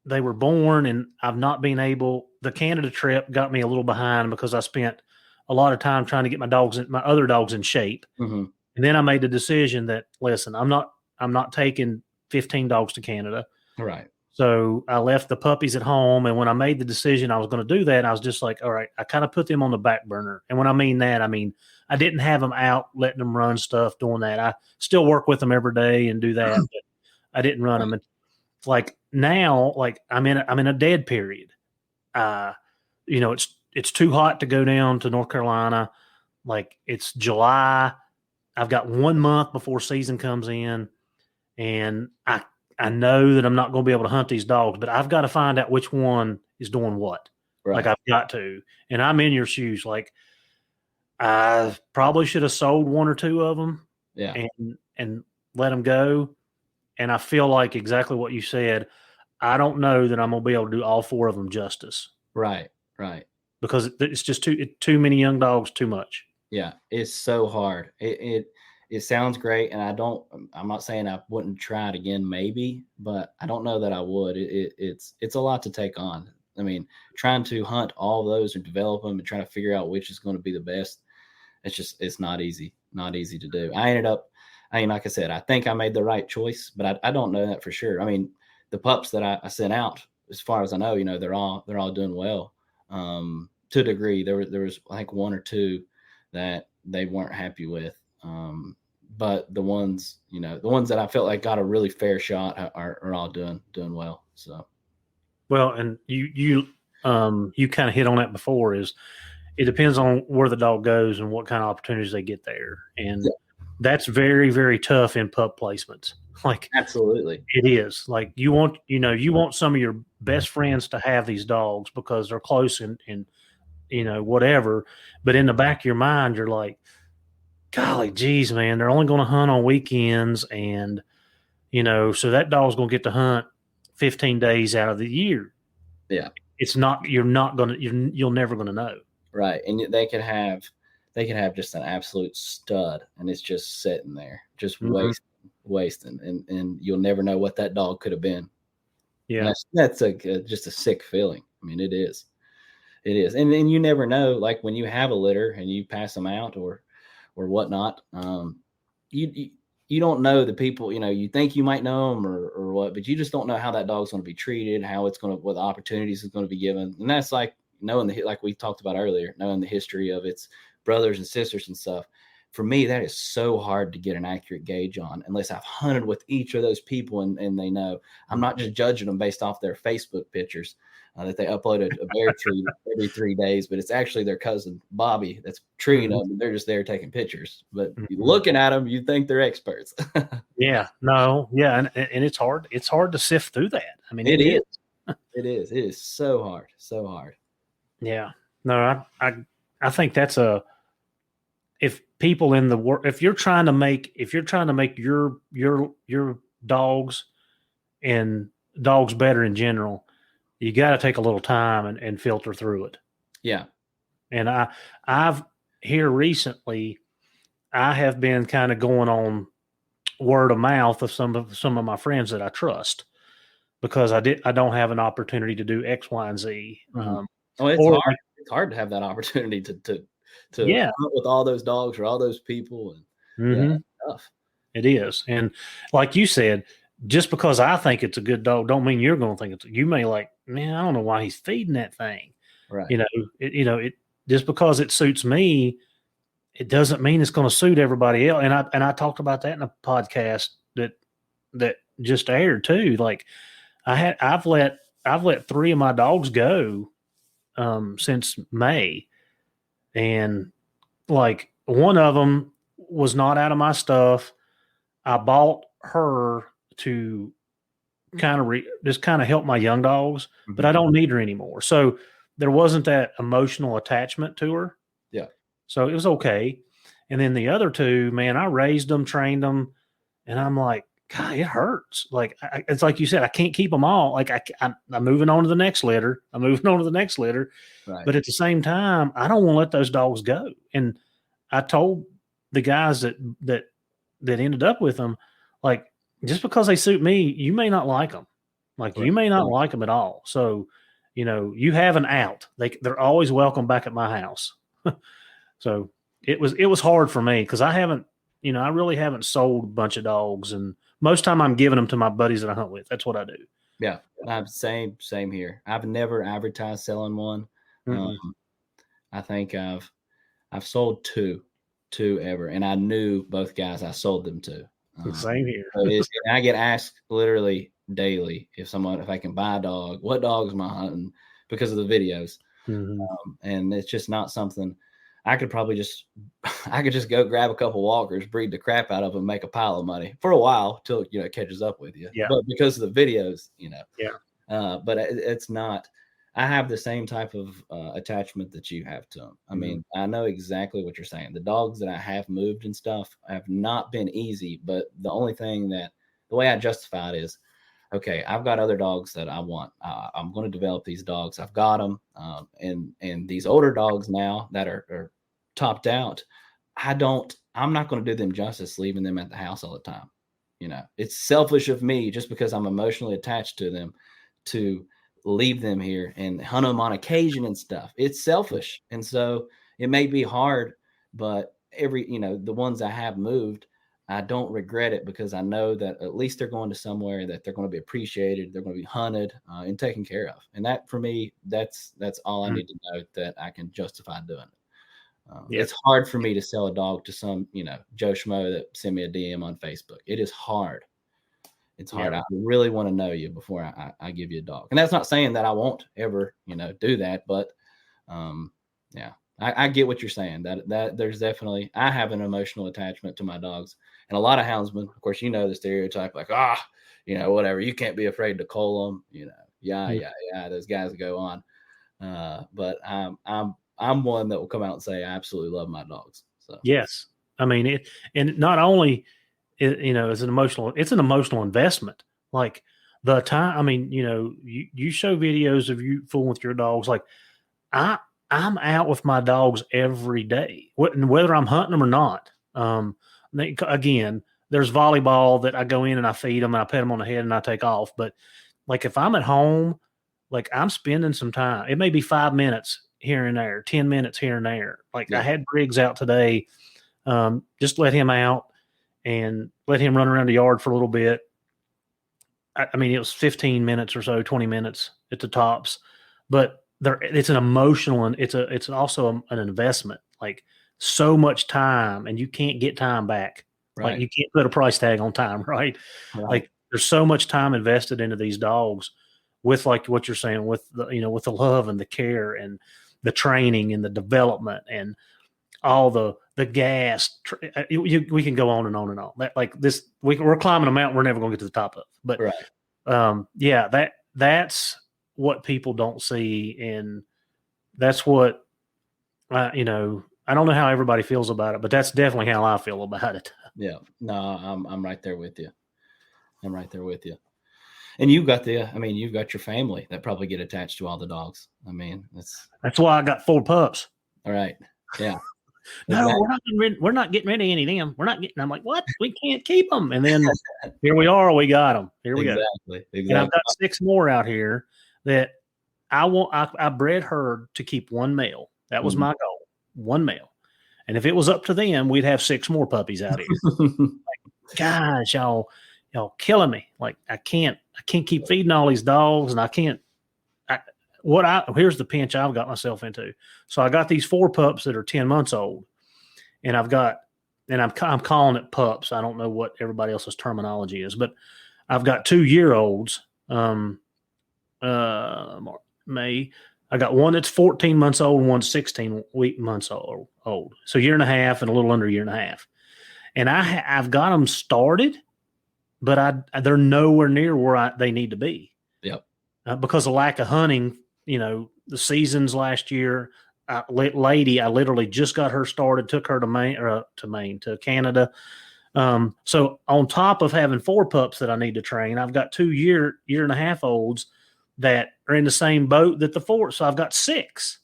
they were born and I've not been able, the Canada trip got me a little behind because I spent a lot of time trying to get my other dogs in shape. Mm-hmm. And then I made the decision that, listen, I'm not taking 15 dogs to Canada. Right. So I left the puppies at home. And when I made the decision I was going to do that, I was just like, all right, I kind of put them on the back burner. And when I mean that, I mean, I didn't have them out, letting them run stuff, doing that. I still work with them every day and do that, but I didn't run them. And like now, like I'm in a dead period. It's too hot to go down to North Carolina. Like it's July. I've got 1 month before season comes in, and I know that I'm not going to be able to hunt these dogs, but I've got to find out which one is doing what. Right. Like I've got to, and I'm in your shoes. Like I probably should have sold 1 or 2 of them, and let them go. And I feel like exactly what you said. I don't know that I'm going to be able to do all 4 of them justice. Right. Right. Because it's just too many young dogs, too much. Yeah, it's so hard. It sounds great, and I'm not saying I wouldn't try it again, maybe, but I don't know that I would. It's a lot to take on. I mean, trying to hunt all those and develop them and trying to figure out which is going to be the best. It's not easy to do. Like I said, I think I made the right choice, but I don't know that for sure. I mean, the pups that I sent out, as far as I know, they're all doing well. To a degree, there was I think 1 or 2 that they weren't happy with. But the ones that I felt like got a really fair shot are all doing well. So, well, and you kind of hit on that before. Is it depends on where the dog goes and what kind of opportunities they get there, and that's very, very tough in pup placements. Like absolutely, it is. Like you want some of your best friends to have these dogs because they're close and whatever. But in the back of your mind, you're like, golly, geez, man, they're only going to hunt on weekends. And, so that dog's going to get to hunt 15 days out of the year. Yeah. You're never going to know. Right. And they could have just an absolute stud and it's just sitting there, just wasting. And you'll never know what that dog could have been. Yeah. That's just a sick feeling. I mean, it is. It is. And then you never know, like when you have a litter and you pass them out or whatnot, you don't know the people, you think you might know them or what, but you just don't know how that dog's going to be treated, what opportunities is going to be given. And that's like knowing like we talked about earlier, knowing the history of its brothers and sisters and stuff. For me, that is so hard to get an accurate gauge on unless I've hunted with each of those people and they know. I'm not just judging them based off their Facebook pictures that they upload a bear tree every 3 days, but it's actually their cousin Bobby that's treeing them. And they're just there taking pictures, but looking at them, you think they're experts. Yeah, no, yeah, and it's hard. It's hard to sift through that. I mean, it is. It is. It is so hard. So hard. Yeah. No, I think that's if people in the world, if you're trying to make your dogs and dogs better in general, you got to take a little time and filter through it. Yeah. And I've here recently, I have been kind of going on word of mouth of some of my friends that I trust because I don't have an opportunity to do X, Y, and Z. It's hard to have that opportunity to hunt with all those dogs or all those people. And it's tough. It is. And like you said, just because I think it's a good dog, don't mean you're going to think you may like, man, I don't know why he's feeding that thing. Right. It just because it suits me, it doesn't mean it's going to suit everybody else. And I talked about that in a podcast that just aired too. Like I've let 3 of my dogs go since May, and like one of them was not out of my stuff. I bought her to kind of just help my young dogs, but I don't need her anymore. So there wasn't that emotional attachment to her. Yeah. So it was okay. And then the other two, man, I raised them, trained them, and I'm like, God, it hurts. Like, it's like you said, I can't keep them all. Like I'm moving on to the next litter. Right. But at the same time, I don't want to let those dogs go. And I told the guys that ended up with them, like, just because they suit me, you may not like them. Like, you may not like them at all. So, you have an out. They're always welcome back at my house. So it was hard for me because I haven't, I really haven't sold a bunch of dogs, and most time I'm giving them to my buddies that I hunt with. That's what I do. Yeah, same here. I've never advertised selling one. I think I've sold two ever, and I knew both guys I sold them to. Same here. I get asked literally daily if I can buy a dog, what dogs am I hunting, because of the videos. And it's just not something I could just go grab a couple walkers, breed the crap out of them, make a pile of money for a while till it catches up with you. Yeah. But because of the videos, Yeah. But it's not. I have the same type of attachment that you have to them. I mean, I know exactly what you're saying. The dogs that I have moved and stuff have not been easy, but the only thing the way I justify it is, okay, I've got other dogs that I want. I'm going to develop these dogs. I've got them. And these older dogs now that are topped out, I'm not going to do them justice leaving them at the house all the time. It's selfish of me just because I'm emotionally attached to them to leave them here and hunt them on occasion and stuff. It's selfish. And so it may be hard, but the ones I have moved, I don't regret it because I know that at least they're going to somewhere that they're going to be appreciated. They're going to be hunted and taken care of. And that, for me, that's all I need to know that I can justify doing it. It's hard for me to sell a dog to some, Joe Schmo that send me a DM on Facebook. It is hard. It's hard. Yeah. I really want to know you before I give you a dog. And that's not saying that I won't ever, do that. But I get what you're saying. That there's definitely, I have an emotional attachment to my dogs. And a lot of houndsmen, of course, the stereotype, like, whatever, you can't be afraid to cull them, yeah, those guys go on. But I'm one that will come out and say I absolutely love my dogs. So yes, I mean and not only it's an emotional investment. Like the time, I mean, you show videos of you fooling with your dogs. Like I'm out with my dogs every day, whether I'm hunting them or not. Again, there's volleyball that I go in and I feed them and I pet them on the head and I take off. But like if I'm at home, like I'm spending some time. It may be 5 minutes here and there, 10 minutes here and there. Like I had Briggs out today, just let him out and let him run around the yard for a little bit. I mean, it was 15 minutes or so, 20 minutes at the tops, but it's an emotional and it's also an investment. Like so much time, and you can't get time back. Right. Like you can't put a price tag on time, right? Like there's so much time invested into these dogs with, like what you're saying, with the, with the love and the care and the training and the development and all the gas. We can go on and on and on. That, like this, we're climbing a mountain we're never going to get to the top of. But that's what people don't see, and that's what I don't know how everybody feels about it, but that's definitely how I feel about it. Yeah, no, I'm right there with you. And you've got your family that probably get attached to all the dogs. I mean, that's why I got 4 pups. All right. Yeah. No, we're not getting rid of any of them. We're not getting. I'm like, what? We can't keep them. And then here we are. We got them. Here we go. Exactly. And I've got 6 more out here that I bred her to keep 1 male. That was my goal. 1 male. And if it was up to them, we'd have 6 more puppies out here. Like, gosh, y'all killing me. Like I can't keep feeding all these dogs, and I can't. Here's the pinch I've got myself into. So I got these 4 pups that are 10 months old, and I'm calling it pups. I don't know what everybody else's terminology is, but I've got 2-year-olds. May. I got one that's 14 months old and one 16 months old. So 1.5 years and a little under 1.5 years. And I've got them started, but they're nowhere near where they need to be. Yep. Because of lack of hunting, the seasons last year. Lady, I literally just got her started, took her to Canada. So on top of having 4 pups that I need to train, I've got 2 year and a half olds that are in the same boat that the 4. So I've got 6.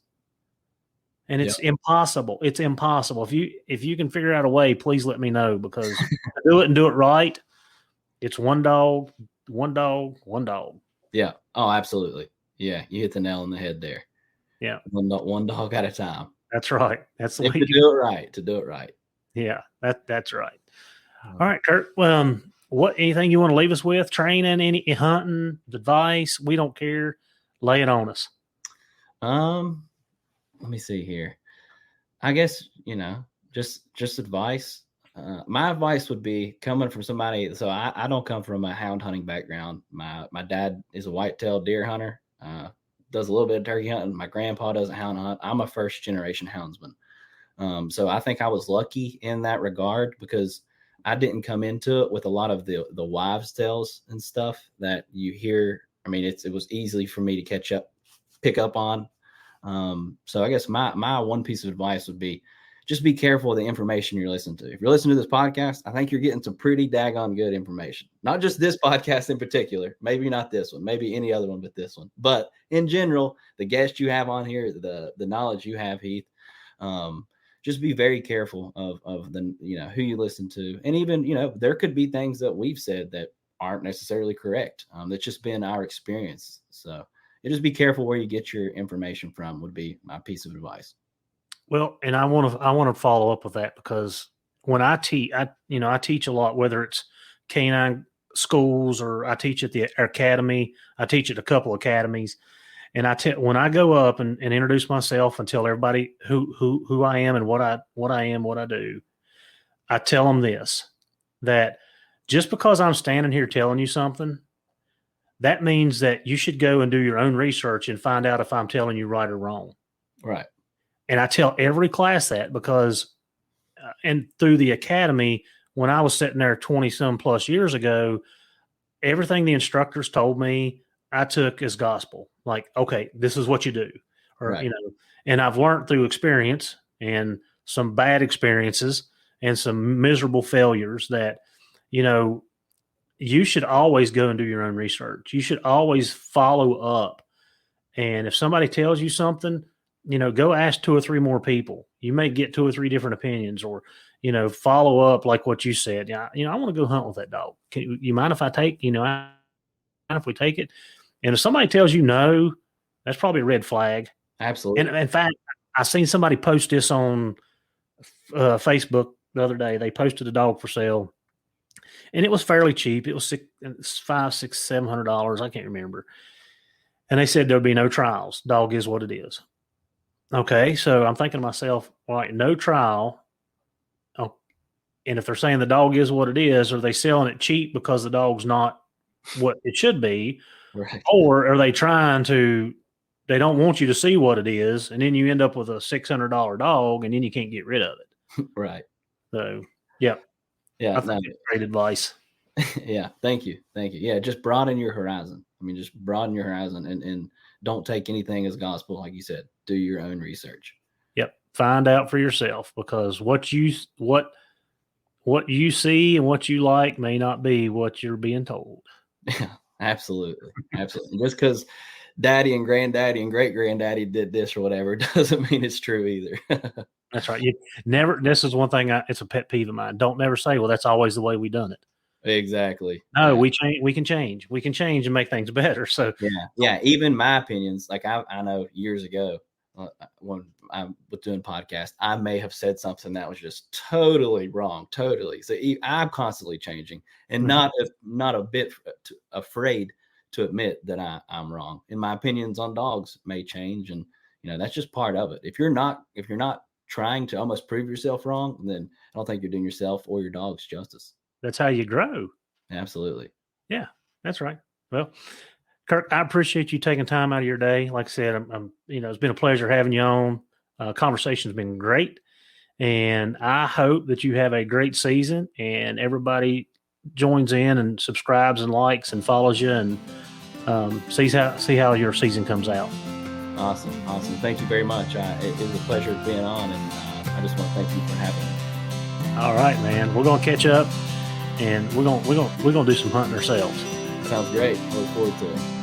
And it's impossible. It's impossible. If you can figure out a way, please let me know, because to do it and do it right, it's one dog. Yeah. Oh, absolutely. Yeah. You hit the nail on the head there. Yeah. One dog at a time. That's right. That's the way to do it right. Yeah, that's right. All right, Kirk. Anything you want to leave us with? Training, any hunting, advice? We don't care. Lay it on us. Let me see here. I guess, just advice. My advice would be, coming from somebody. So I don't come from a hound hunting background. My dad is a white-tailed deer hunter. Does a little bit of turkey hunting. My grandpa doesn't hound hunt. I'm a first generation houndsman. So I think I was lucky in that regard, because I didn't come into it with a lot of the wives' tales and stuff that you hear. I mean, it was easily for me to pick up on. So I guess my one piece of advice would be, just be careful of the information you're listening to. If you're listening to this podcast, I think you're getting some pretty daggone good information. Not just this podcast in particular, maybe not this one, maybe any other one but this one. But in general, the guests you have on here, the knowledge you have, Heath, just be very careful of the, who you listen to. And even, there could be things that we've said that aren't necessarily correct. That's just been our experience. So just be careful where you get your information from, would be my piece of advice. Well, and I want to follow up with that, because when I teach, I teach a lot, whether it's canine schools or I teach at the academy. I teach at a couple academies, and when I go up and introduce myself and tell everybody who I am and what I do, I tell them this, that just because I'm standing here telling you something, that means that you should go and do your own research and find out if I'm telling you right or wrong. Right. And I tell every class that, because, and through the academy, when I was sitting there 20 some plus years ago, everything the instructors told me, I took as gospel. Like, okay, this is what you do. Or, right. And I've learned through experience and some bad experiences and some miserable failures that, you should always go and do your own research. You should always follow up. And if somebody tells you something, go ask 2 or 3 more people. You may get 2 or 3 different opinions, or, follow up like what you said. Yeah. I want to go hunt with that dog. You mind if I take, if we take it? And if somebody tells you no, that's probably a red flag. Absolutely. And in fact, I seen somebody post this on Facebook the other day. They posted a dog for sale, and it was fairly cheap. It was $500, $600, $700. I can't remember. And they said there'll be no trials. Dog is what it is. Okay, so I'm thinking to myself, all right, no trial. Oh, and if they're saying the dog is what it is, are they selling it cheap because the dog's not what it should be? Right. Or are they they don't want you to see what it is, and then you end up with a $600 dog, and then you can't get rid of it. Right. So, yeah. Yeah. I think it's great advice. Yeah. Thank you. Yeah. Just broaden your horizon. Just broaden your horizon and don't take anything as gospel. Like you said, do your own research. Yep. Find out for yourself, because what you see and what you like may not be what you're being told. Yeah, absolutely. Absolutely. Just because daddy and granddaddy and great granddaddy did this or whatever doesn't mean it's true either. That's right. This is one thing, it's a pet peeve of mine. Don't never say, well, that's always the way we done it. Exactly. No, we can change and make things better. So yeah. Even my opinions, like I know years ago when I was doing podcasts, I may have said something that was just totally wrong. Totally. So I'm constantly changing, and not a bit afraid to admit that I'm wrong. And my opinions on dogs may change, and that's just part of it. If you're not trying to almost prove yourself wrong, then I don't think you're doing yourself or your dogs justice. That's how you grow. Absolutely. Yeah, that's right. Well, Kirk, I appreciate you taking time out of your day. Like I said, it's been a pleasure having you on. Conversation's been great, and I hope that you have a great season and everybody joins in and subscribes and likes and follows you and see how your season comes out. Awesome. Thank you very much. It was a pleasure being on, and I just want to thank you for having me. All right, man. We're gonna catch up, and we're gonna do some hunting ourselves. Sounds great. I look forward to it.